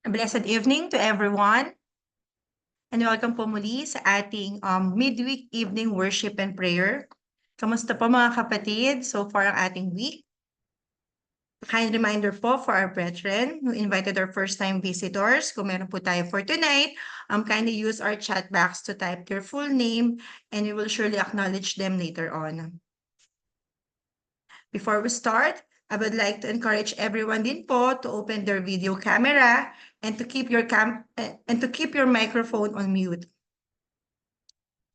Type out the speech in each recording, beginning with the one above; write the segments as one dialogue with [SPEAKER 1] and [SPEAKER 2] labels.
[SPEAKER 1] A blessed evening to everyone and welcome po muli sa ating midweek evening worship and prayer. Kamusta po mga kapatid? So far ang ating week. A kind reminder po for our brethren who invited our first-time visitors. Kung meron po tayo for tonight, kindly use our chat box to type their full name and we will surely acknowledge them later on. Before we start, I would like to encourage everyone din po to open their video camera and to keep your microphone on mute.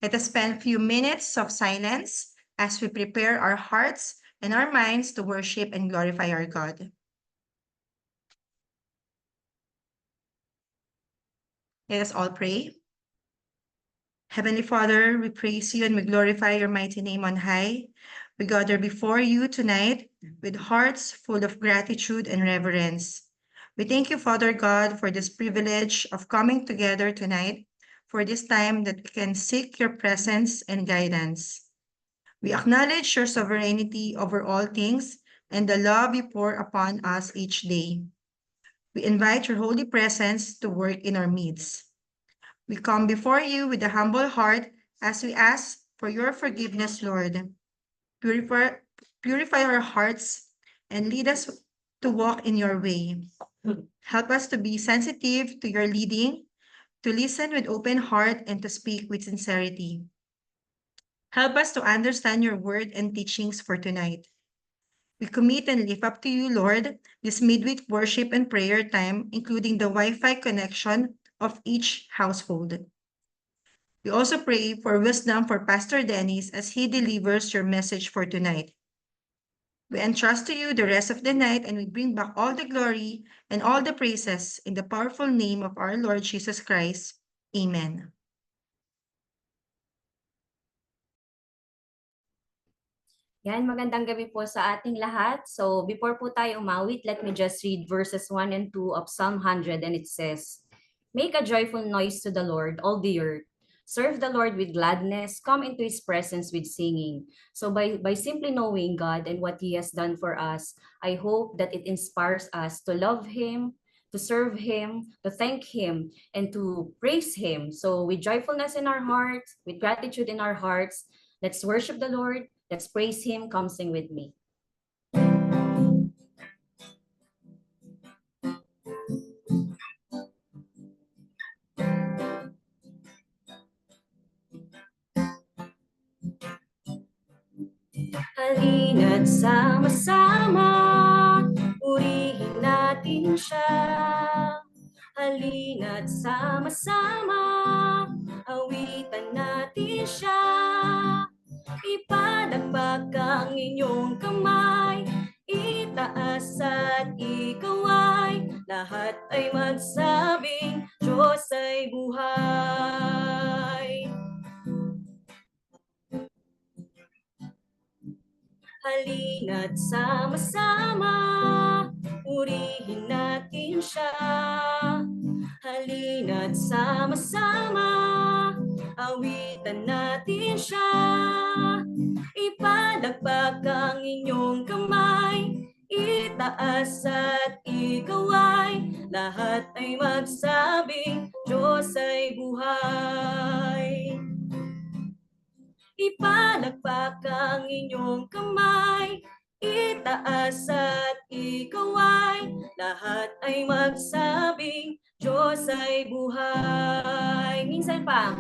[SPEAKER 1] Let us spend a few minutes of silence as we prepare our hearts and our minds to worship and glorify our God. Let us all pray. Heavenly Father, we praise you and we glorify your mighty name on high. We gather before you tonight with hearts full of gratitude and reverence. We thank you, Father God, for this privilege of coming together tonight, for this time that we can seek your presence and guidance. We acknowledge your sovereignty over all things and the love you pour upon us each day. We invite your holy presence to work in our midst. We come before you with a humble heart as we ask for your forgiveness, Lord. Purify our hearts and lead us to walk in your way. Help us to be sensitive to your leading, to listen with open heart, and to speak with sincerity. Help us to understand your word and teachings for tonight. We commit and lift up to you, Lord, this midweek worship and prayer time, including the Wi-Fi connection of each household. We also pray for wisdom for Pastor Dennis as he delivers your message for tonight. We entrust to you the rest of the night and we bring back all the glory and all the praises in the powerful name of our Lord Jesus Christ. Amen.
[SPEAKER 2] Yan, magandang gabi po sa ating lahat. So before po tayo umawit, let me just read verses 1 and 2 of Psalm 100 and it says, "Make a joyful noise to the Lord, all the earth. Serve the Lord with gladness, come into his presence with singing." So by simply knowing God and what he has done for us, I hope that it inspires us to love him, to serve him, to thank him, and to praise him. So with joyfulness in our hearts, with gratitude in our hearts, let's worship the Lord. Let's praise him. Come sing with me. Halina't sama-sama, purihin natin siya. Halina't sama-sama, awitan natin siya. Ipalakpak ang inyong kamay, itaas at ikaway, lahat ay magsabing Diyos ay buhay. Halina't sama-sama, purihin natin siya. Halina't sama-sama, awitan natin siya. Ipalakpak ang inyong kamay, itaas at ikaway, lahat ay magsabing Diyos ay buhay. Ipalakpak ang inyong kamay, itaas at ikaway, lahat ay magsabing Diyos ay buhay. Minsan pa.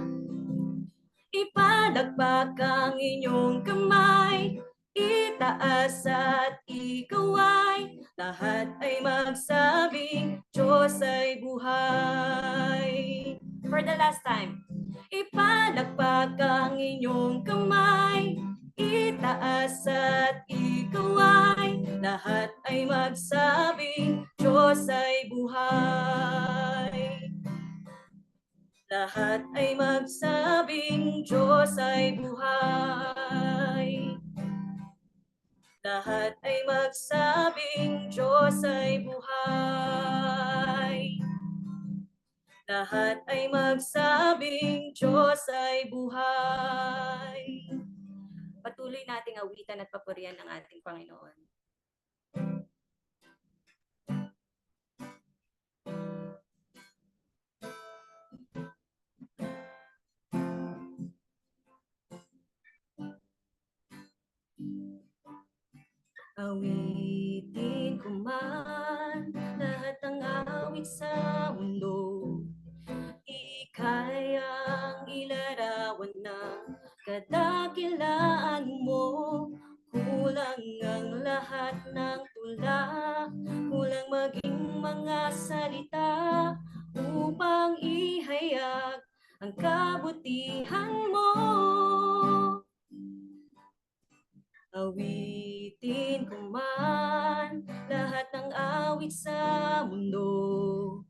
[SPEAKER 2] Ipalakpak ang inyong kamay, itaas at ikaway, lahat ay magsabing Diyos ay buhay. For the last time. Ipalakpak ang inyong kamay, itaas at ikaway, lahat ay magsabing Diyos ay buhay. Lahat ay magsabing Diyos ay buhay. Lahat ay magsabing Diyos ay buhay. Lahat ay magsabing Diyos ay buhay. Patuloy nating awitan at papurihan ang ating Panginoon. Awitin ko man lahat ng awit sa mundo, ika'y ang ilarawan ng kadakilaan mo. Kulang ang lahat ng tula, kulang maging mga salita upang ihayag ang kabutihan mo. Awitin ko man lahat ng awit sa mundo,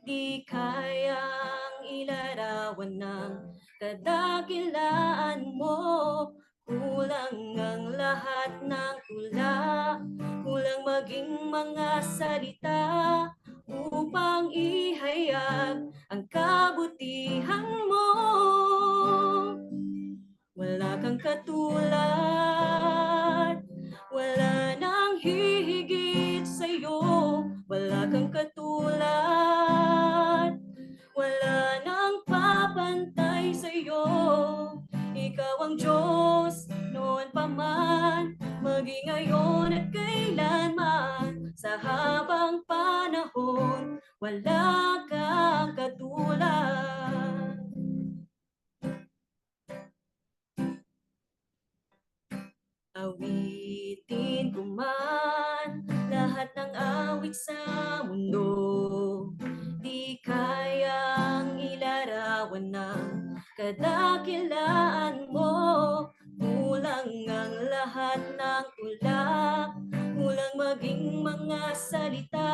[SPEAKER 2] di kayang ilarawan ng kadakilaan mo. Kulang ang lahat ng tula, kulang maging mga salita upang ihayag ang kabutihan mo. Wala kang katulad, wala nang hihigit sa'yo. Wala kang katulad, wala nang papantay sa'yo. Ikaw ang Diyos, noon pa man, maging ngayon at kailanman. Sa habang panahon, wala kang katulad. Awitin ko man lahat ng awit sa mundo, di kayang ilarawan ng kadakilaan mo. Kulang ang lahat ng tula, kulang maging mga salita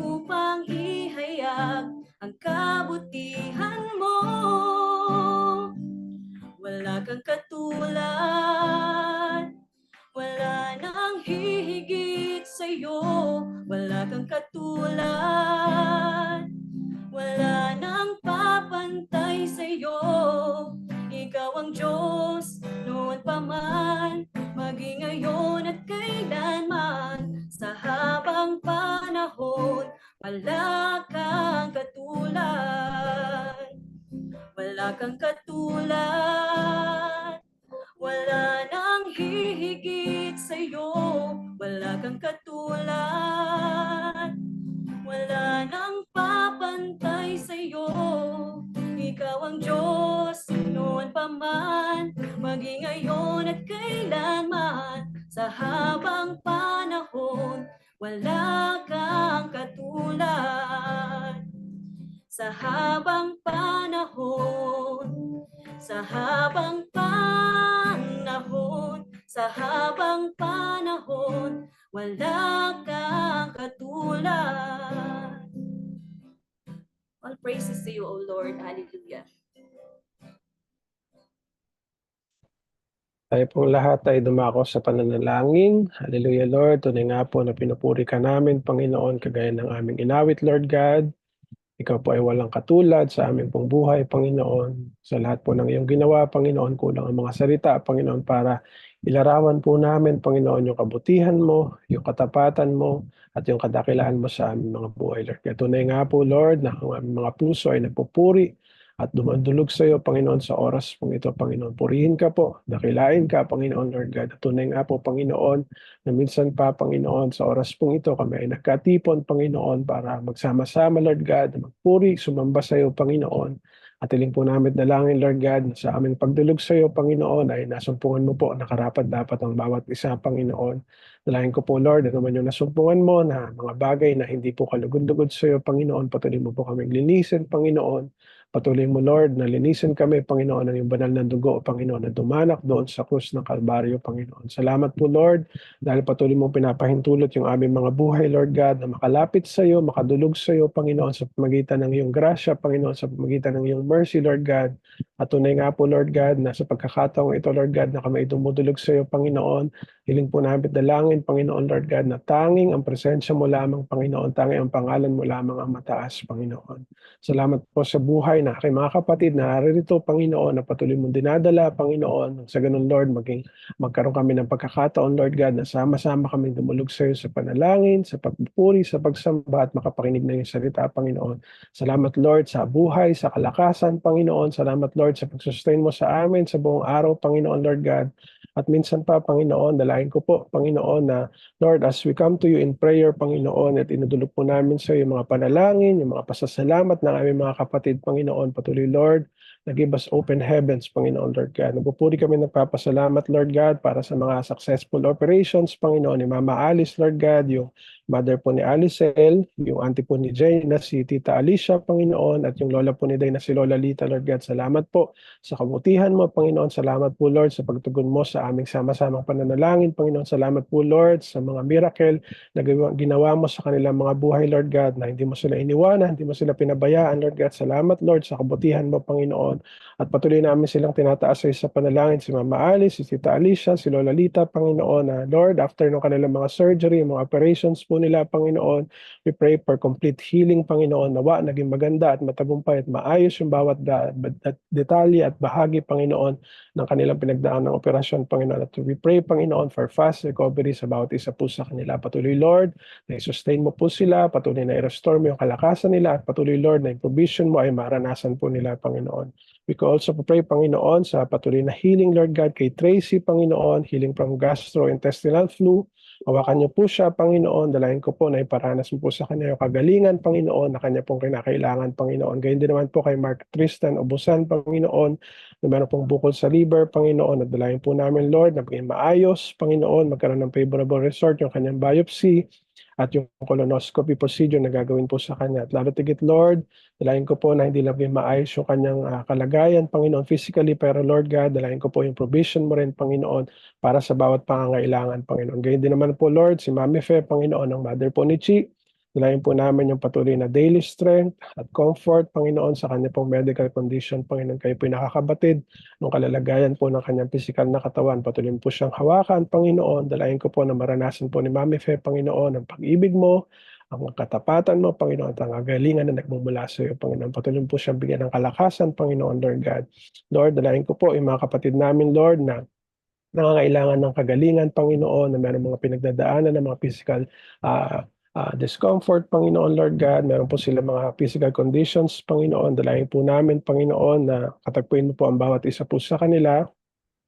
[SPEAKER 2] upang ihayag ang kabutihan mo. Wala kang katulad, wala nang hihigit sa'yo. Wala kang katulad, wala nang papantay sa'yo. Ikaw ang Diyos, noon pa man, maging ngayon at kailanman. Sa habang panahon, wala kang katulad. Wala kang katulad, wala nang hihigit sa'yo. Wala kang katulad, wala nang papantay sa'yo. Ikaw ang Diyos, noon pa man, maging ngayon at kailanman. Sa habang panahon, wala kang katulad. Sa habang panahon, sa habang panahon, sa habang panahon, wala kang katulad. All praises to you, O Lord. Hallelujah.
[SPEAKER 3] Tayo pong lahat ay dumako sa pananalangin. Hallelujah, Lord. Tunay nga po na pinupuri ka namin, Panginoon, kagaya ng aming inawit, Lord God. Ikaw po ay walang katulad sa aming pong buhay, Panginoon. Sa lahat po ng iyong ginawa, Panginoon, kulang ang mga salita, Panginoon, para ilarawan po namin, Panginoon, yung kabutihan mo, yung katapatan mo, at yung kadakilaan mo sa aming mga buhay, Lord. Kaya tunay nga po, Lord, na ang aming mga puso ay nagpupuri at dumandulog sa iyo, Panginoon, sa oras pong ito, Panginoon. Purihin ka po, dakilain ka, Panginoon, Lord God. At tunay nga po, Panginoon, na minsan pa, Panginoon, sa oras pong ito, kami ay nagkatipon, Panginoon, para magsama-sama, Lord God, magpuri, sumamba sa iyo, Panginoon. At iling po namin dalangin, Lord God, sa aming pagdulog sa iyo, Panginoon, ay nasumpungan mo po, nakarapat-dapat ang bawat isa, Panginoon. Dalangin ko po, Lord, ano man yung nasumpungan mo na mga bagay na hindi po kalugod-lugod sa iyo, Panginoon, patuloy mo po kaming linisin, Panginoon. Patuloy mo, Lord, na linisin kami, Panginoon, ng iyong banal na dugo, Panginoon, na dumanak doon sa krus ng Kalbaryo, Panginoon. Salamat po, Lord, dahil patuloy mong pinapahintulot yung aming mga buhay, Lord God, na makalapit sa iyo, makadulog sa iyo, Panginoon, sa pamagitan ng iyong grasya, Panginoon, sa pamagitan ng iyong mercy, Lord God. At tunay nga po, Lord God, na sa pagkakataong ito, Lord God, na kami dumudulog sa iyo, Panginoon, hiling po namin dalangin, Panginoon, Lord God, na tanging ang presensya mo lamang, Panginoon, tanging ang pangalan mo lamang ang mataas, Panginoon. Salamat po sa buhay na aking mga kapatid na naririto, Panginoon, na patuloy mong dinadala, Panginoon. Sa ganun, Lord, magkaroon kami ng pagkakataon, Lord God, na sama-sama kami dumulog sa iyo sa panalangin, sa pagpupuri, sa pagsamba at makapakinig ng iyong salita, Panginoon. Salamat, Lord, sa buhay, sa kalakasan, Panginoon. Salamat, Lord, sa pagsustain mo sa amin sa buong araw, Panginoon, Lord God. At minsan pa, Panginoon, dalangin Dalayan ko po, Panginoon, na Lord, as we come to you in prayer, Panginoon, at inudulog po namin sa iyo yung mga panalangin, yung mga pasasalamat ng aming mga kapatid, Panginoon, patuloy, Lord, na give us open heavens, Panginoon, Lord God. Nagpupuri kami nagpapasalamat, Lord God, para sa mga successful operations, Panginoon, ni Mama Alice, Lord God, yung mother po ni Alicel, yung auntie po ni Jane na si Tita Alicia, Panginoon, at yung lola po ni Day na si Lola Lita, Lord God. Salamat po sa kabutihan mo, Panginoon. Salamat po, Lord, sa pagtugon mo sa aming sama-samang pananalangin, Panginoon. Salamat po, Lord, sa mga miracle na ginawa mo sa kanilang mga buhay, Lord God, na hindi mo sila iniwanan, hindi mo sila pinabayaan, Lord God. Salamat, Lord, sa kabutihan mo, Panginoon. At patuloy namin silang tinataas sa iyo sa panalangin, si Mama Alice, si Tita Alicia, si Lola Lita, Panginoon, na Lord, after ng kanilang mga surgery, mga operations po nila, Panginoon, we pray for complete healing, Panginoon. Nawa, naging maganda at matagumpay at maayos yung bawat detalye at bahagi, Panginoon, ng kanilang pinagdaan ng operasyon, Panginoon. At we pray, Panginoon, for fast recovery sa bawat isa po sa kanila. Patuloy, Lord, na i-sustain mo po sila, patuloy na i-restore mo yung kalakasan nila, at patuloy, Lord, na yung provision mo ay maranasan po nila, Panginoon. We can also pray, Panginoon, sa patuloy na healing, Lord God, kay Tracy, Panginoon, healing from gastrointestinal flu. Hawakan niyo po siya, Panginoon. Dalayan ko po na iparanas mo po sa kanya yung kagalingan, Panginoon, na kanya pong kinakailangan, Panginoon. Gayun din naman po kay Mark Tristan Obusan, Panginoon, na meron pong bukol sa liver, Panginoon. At dalayan po namin, Lord, na maging maayos, Panginoon, magkaroon ng favorable result yung kanyang biopsy at yung colonoscopy procedure na gagawin po sa kanya. At lalo tigit, Lord, dalayan ko po na hindi lang maayos yung kanyang kalagayan, Panginoon, physically, pero Lord God, dalayan ko po yung provision mo rin, Panginoon, para sa bawat pangangailangan, Panginoon. Gayun din naman po, Lord, si Mami Fe, Panginoon, ang mother po ni Chi. Dalayan po namin yung patuloy na daily strength at comfort, Panginoon, sa kanya pong medical condition, Panginoon. Kayo po yung nakakabatid ng kalalagayan po ng kanyang physical na katawan. Patuloy po siyang hawakan, Panginoon. Dalayan ko po na maranasan po ni Mami Fe, Panginoon, ang pag-ibig mo, ang katapatan mo, Panginoon, at ang kagalingan na nagmumula sa iyo, Panginoon. Patuloy po siyang bigyan ng kalakasan, Panginoon, Lord God. Lord, dalayan ko po yung mga kapatid namin, Lord, na nangangailangan ng kagalingan, Panginoon, na meron mga pinagdadaanan ng mga physical discomfort, Panginoon, Lord God. Meron po sila mga physical conditions, Panginoon. Dalayan po namin, Panginoon, na katagpuin mo po ang bawat isa po sa kanila.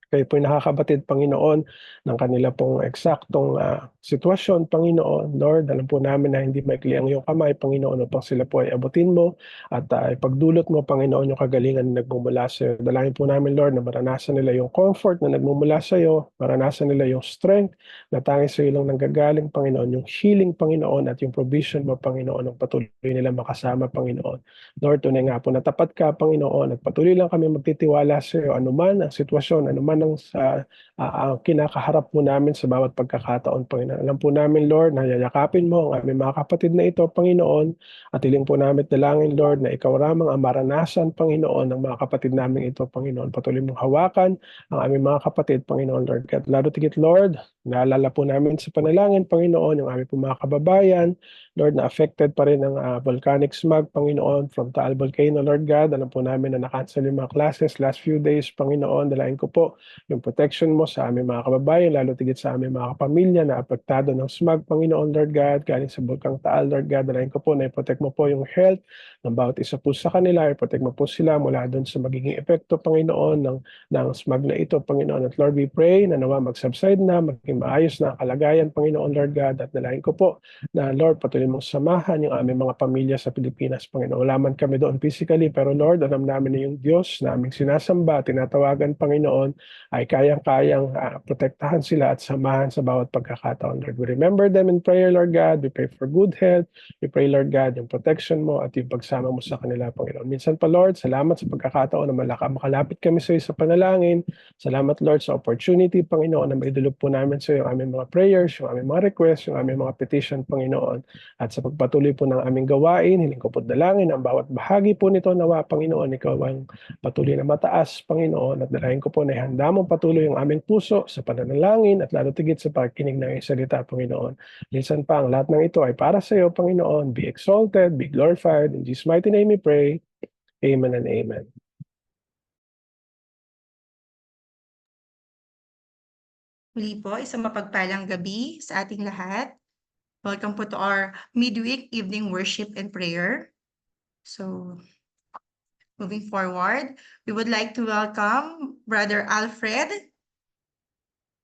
[SPEAKER 3] Kayo po nakakabatid, Panginoon, ng kanila pong eksaktong sitwasyon, Panginoon. Lord, alam po namin na hindi maikli ang iyong kamay, Panginoon, upang sila po ay abutin mo at ipagdulot mo, Panginoon, yung kagalingan na nagmumula sa iyo. Dalangin po namin, Lord, na maranasan nila yung comfort na nagmumula sa iyo, maranasan nila yung strength na tanging sa iyo lang nanggagaling, Panginoon, yung healing, Panginoon, at yung provision mo, Panginoon, ang patuloy nila makasama, Panginoon. Lord, tunay nga po na tapat ka, Panginoon, at patuloy lang kami magtitiwala sa iyo, anuman ang sitwasyon, anuman ang kinakaharap mo namin sa bawat pagkakataon, Panginoon. Alam po namin, Lord, na yayakapin mo ang aming mga kapatid na ito, Panginoon, at hiling po namin dalangin, Lord, na ikaw ramang ang maranasan, Panginoon, ng mga kapatid namin ito, Panginoon. Patuloy mong hawakan ang aming mga kapatid, Panginoon, Lord. At lalo tigit, Lord, naalala po namin sa panalangin, Panginoon, yung aming po mga kababayan, Lord, na affected pa rin ng volcanic smog, Panginoon, from Taal Volcano, Lord God. Alam po namin na na-cancel yung mga classes last few days, Panginoon. Dalayan ko po yung protection mo sa aming mga kababayan, lalo tigit sa aming mga kapamilya na apektado ng smog, Panginoon, Lord God, galing sa Bulkang Taal, Lord God. Dalayan ko po na i-protect mo po yung health ng bawat isa po sa kanila, i-protect mo po sila mula doon sa magiging epekto, Panginoon, ng smog na ito, Panginoon. At Lord, we pray na nawa mag-subside na, maging maayos na ang kalagayan, Panginoon, Lord God. At dalayan ko po na, Lord, patuloy mong samahan yung aming mga pamilya sa Pilipinas, Panginoon. Wala man kami doon physically, pero Lord, alam namin na yung Diyos na aming sinasamba, tinatawagan, Panginoon, ay kayang-kayang protektahan sila at samahan sa bawat pagkakataon, Lord. We remember them in prayer, Lord God. We pray for good health. We pray, Lord God, yung protection mo at yung pagsama mo sa kanila, Panginoon. Minsan pa, Lord, salamat sa pagkakataon na makalapit kami sa iyo sa panalangin. Salamat, Lord, sa opportunity, Panginoon, na maidulog po namin sa iyo ang aming mga prayers, yung aming mga requests, yung aming mga petition, Panginoon. At sa pagpatuloy po ng aming gawain, hiling ko po dalangin ang bawat bahagi po nito, nawa, Panginoon, ikaw ang patuloy na mataas, Panginoon, at dalahin ko po na ihanda mong patuloy ang aming puso sa pananalangin at lalo tigit sa pagkinig ng iyong salita, Panginoon. Minsan pa, ang lahat ng ito ay para sa iyo, Panginoon. Be exalted, be glorified. In Jesus' mighty name we pray. Amen and amen.
[SPEAKER 1] Muli po, isang mapagpalang gabi sa ating lahat. Welcome po to our midweek evening worship and prayer. So, moving forward, we would like to welcome Brother Alfred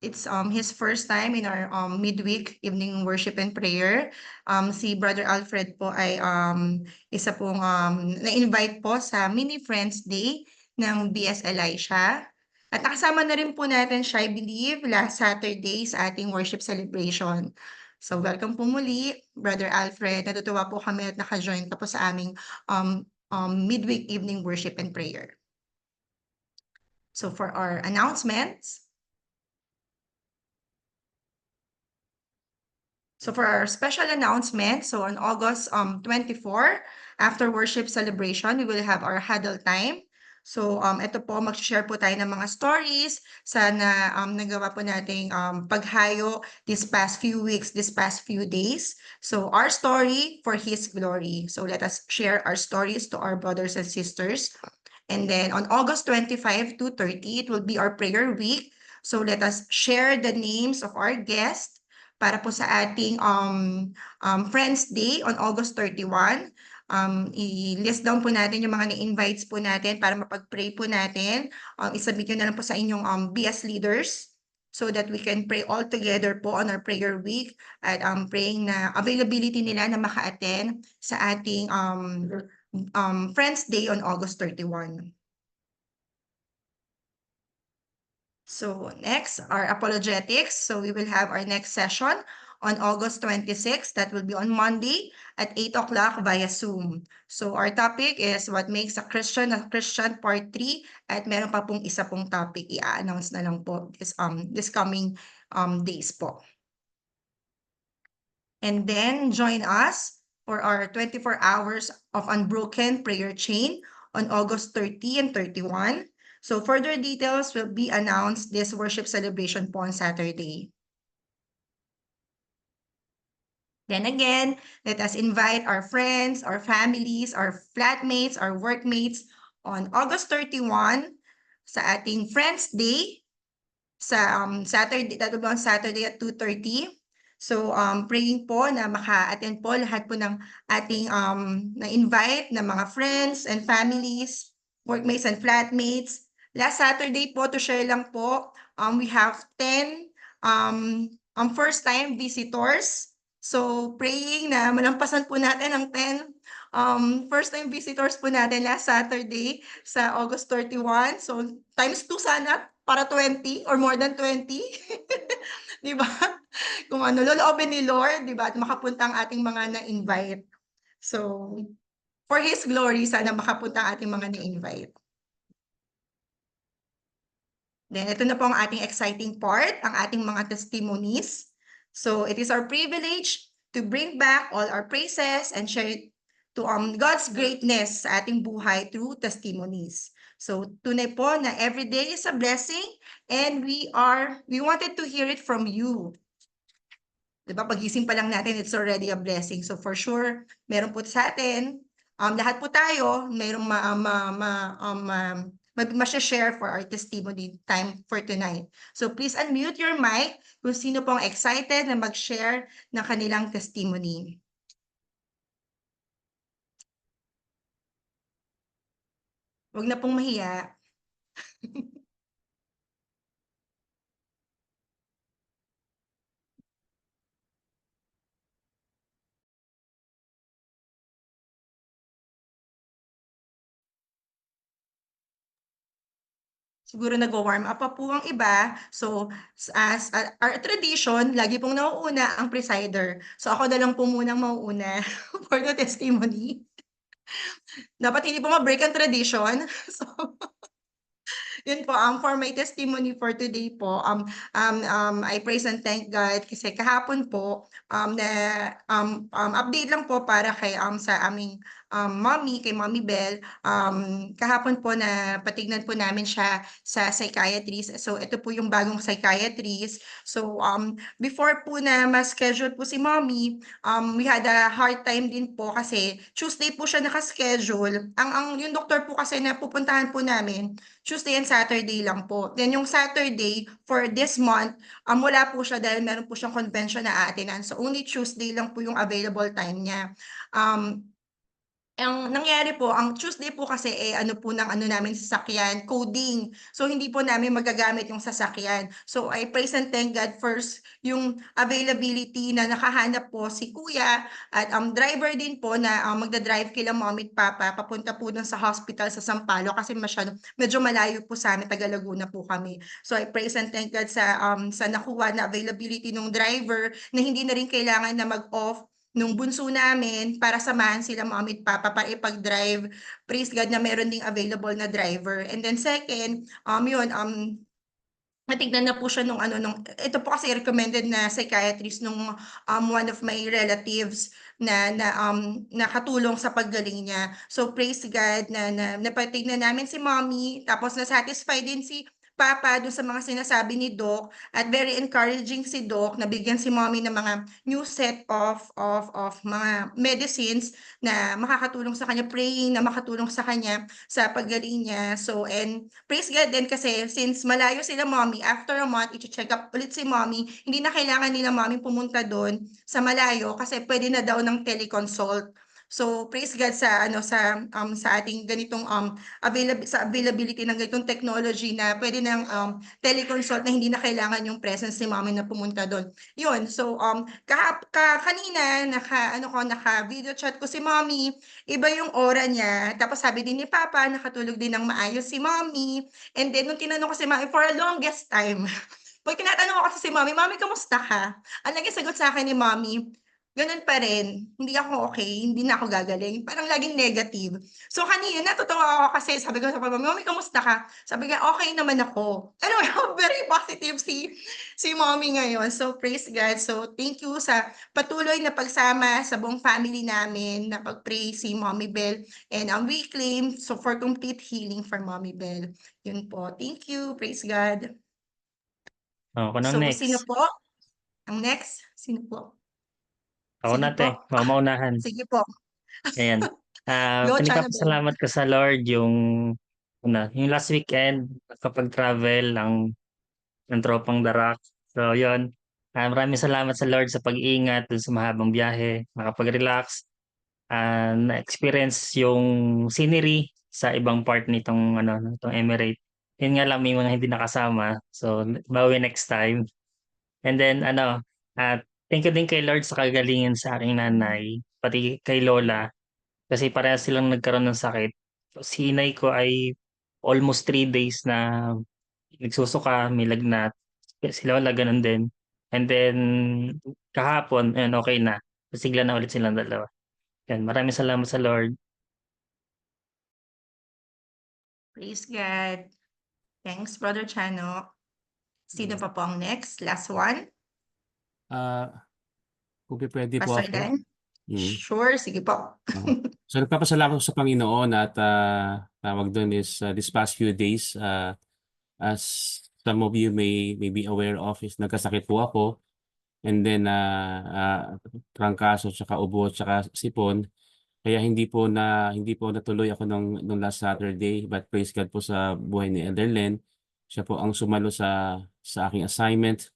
[SPEAKER 1] It's his first time in our midweek evening worship and prayer. Si Brother Alfred po ay isa pong na-invite po sa Mini Friends Day ng BS Elisha. At nakasama na rin po natin siya, I believe, last Saturday sa ating worship celebration. So welcome po muli, Brother Alfred. Natutuwa po kami at naka-join ka po sa aming midweek evening worship and prayer. So for our announcements, so for our special announcement, so on August 24, after worship celebration, we will have our huddle time. So ito po, mag-share po tayo ng mga stories sana nagawa po nating paghayo this past few weeks, this past few days. So our story for His glory. So let us share our stories to our brothers and sisters. And then on August 25 to 30, it will be our prayer week. So let us share the names of our guests para po sa ating Friends Day on August 31. I-list down po natin yung mga na-invites po natin para mapag-pray po natin. I-submit nyo na lang po sa inyong BS leaders so that we can pray all together po on our prayer week at praying na availability nila na maka-attend sa ating Friends Day on August 31. So next, our apologetics. So we will have our next session on August 26. That will be on Monday at 8 o'clock via Zoom. So our topic is what makes a Christian part 3. At meron pa pong isa pong topic. I-announce na lang po this coming days po. And then join us for our 24 hours of unbroken prayer chain on August 30 and 31. So further details will be announced this worship celebration po on Saturday. Then again, let us invite our friends, our families, our flatmates, our workmates on August 31 sa ating Friends Day sa Saturday, that will be on Saturday at 2:30. So praying po na maka-attend po lahat po ng ating na-invite na mga friends and families, workmates and flatmates. Last Saturday po, to share lang po, we have 10 first-time visitors. So praying na malampasan po natin ang 10 first-time visitors po natin last Saturday sa August 31. So times 2 sana para 20 or more than 20. Di ba? Kung ano, loloobin ni Lord, di ba? At makapunta ang ating mga na-invite. So, for His glory, sana makapunta ang ating mga na-invite. Then, ito na po ang ating exciting part, ang ating mga testimonies. So, it is our privilege to bring back all our praises and share it to God's greatness sa ating buhay through testimonies. So, tunay po na every day is a blessing and we wanted to hear it from you. Diba? Pagising pa lang natin, it's already a blessing. So, for sure, meron po sa atin, lahat po tayo, mayroong ma-share for our testimony time for tonight. So please unmute your mic kung sino pong excited na mag-share ng kanilang testimony. Huwag na pong mahiya. Siguro nag-warm up pa po ang iba. So, as our tradition, lagi pong nauuna ang presider. So, ako na lang po munang mauuna for the testimony. Dapat hindi po ma-break ang tradition. So, yun po, for my testimony for today po, I praise and thank God kasi kahapon po, update lang po para kay sa aming mommy, kay Mommy Bell, kahapon po na patignan po namin siya sa psychiatrist. So ito po yung bagong psychiatrist. So before po na ma-schedule po si Mommy, we had a hard time din po kasi Tuesday po siya naka-schedule. Yung doktor po kasi na pupuntahan po namin, Tuesday and Saturday lang po. Then yung Saturday for this month, wala po siya dahil meron po siyang convention na aatinan. So only Tuesday lang po yung available time niya. Ang nangyari po, ang Tuesday po kasi, ano po ng ano namin sasakyan, coding. So, hindi po namin magagamit yung sasakyan. So, I praise and thank God first yung availability na nakahanap po si kuya at driver din po na magda-drive kila mommy at papa papunta po dun sa hospital sa Sampaloc kasi medyo malayo po sa amin, taga Laguna po kami. So, I praise and thank God sa nakuha na availability ng driver na hindi na rin kailangan na mag-off nung bunso namin para samahan sila mommy at papa para ipag-drive. Praise God na meron ding available na driver. And then second, yun, natignan na po siya ito po kasi recommended na psychiatrist nung one of my relatives na nakatulong sa paggaling niya. So praise God na napatignan namin si mommy, tapos na-satisfy din si Papa dun sa mga sinasabi ni Doc, at very encouraging si Doc na bigyan si mommy ng mga new set of mga medicines na makakatulong sa kanya, praying na makatulong sa kanya sa paggaling niya. So, and praise God din kasi since malayo sila mommy, after a month, i-check up ulit si mommy, hindi na kailangan nila mommy pumunta doon sa malayo kasi pwede na daw ng teleconsult. So, praise God sa ating ganitong availability ng ganitong technology na pwede ng teleconsult na hindi na kailangan yung presence ni mommy na pumunta doon. Yun, so kanina naka video chat ko si mommy, iba yung aura niya. Tapos sabi din ni Papa, nakatulog din ng maayos si mommy. And then, nung tinanong ko si mommy, for a longest time, pag tinatanong ko kasi si mommy, mommy, kamusta ka? Ang laging sagot sa akin ni mommy, ganun pa rin, hindi ako okay, hindi na ako gagaling. Parang laging negative. So, kanina, natutuwa ako kasi sabi ko sa mami, mami, kamusta ka? Sabi niya, okay naman ako. Ano, very positive si mommy ngayon. So, praise God. So, thank you sa patuloy na pagsama sa buong family namin na pag-pray si Mommy Bell. And we claim so for complete healing for Mommy Bell. Yun po. Thank you. Praise God.
[SPEAKER 4] Ako na
[SPEAKER 1] So, sino
[SPEAKER 4] next.
[SPEAKER 1] po? Ang next? Sino po?
[SPEAKER 4] Ako
[SPEAKER 1] Sige
[SPEAKER 4] na, te.
[SPEAKER 1] po.
[SPEAKER 4] Ako maunahan.
[SPEAKER 1] Sige po.
[SPEAKER 4] Ayan.
[SPEAKER 1] Go, Chanabel.
[SPEAKER 4] Pinagpapasalamat ko sa Lord yung last weekend, kapag travel ng tropang darak. So, yun. Maraming salamat sa Lord sa pag-iingat dun sa mahabang biyahe, makapag-relax, na-experience yung scenery sa ibang part nitong Emirate. Yun nga lang, may mga hindi nakasama. So, bawi next time. And then, thank you din kay Lord sa kagalingan sa aking nanay, pati kay Lola, kasi parehas silang nagkaroon ng sakit. Si inay ko ay almost 3 days na nagsusuka, may lagnat. Si Lola ganun din. And then, kahapon, ayun, okay na. Pasigla na ulit silang dalawa. Yan, maraming salamat sa Lord.
[SPEAKER 1] Praise God. Thanks, Brother Chano. Sino pa po ang next? Last one?
[SPEAKER 5] Kung pwede po
[SPEAKER 1] Pastor
[SPEAKER 5] ako.
[SPEAKER 1] Dan? Sure, sige po.
[SPEAKER 5] So nagpapasalamat ko sa Panginoon at tawag doon is this past few days, as some of you may be aware of, is nagkasakit po ako, and then trangkaso tsaka ubo tsaka sipon, kaya hindi po natuloy ako nung last Saturday, but praise God po sa buhay ni Elder Len. Siya po ang sumalo sa aking assignment.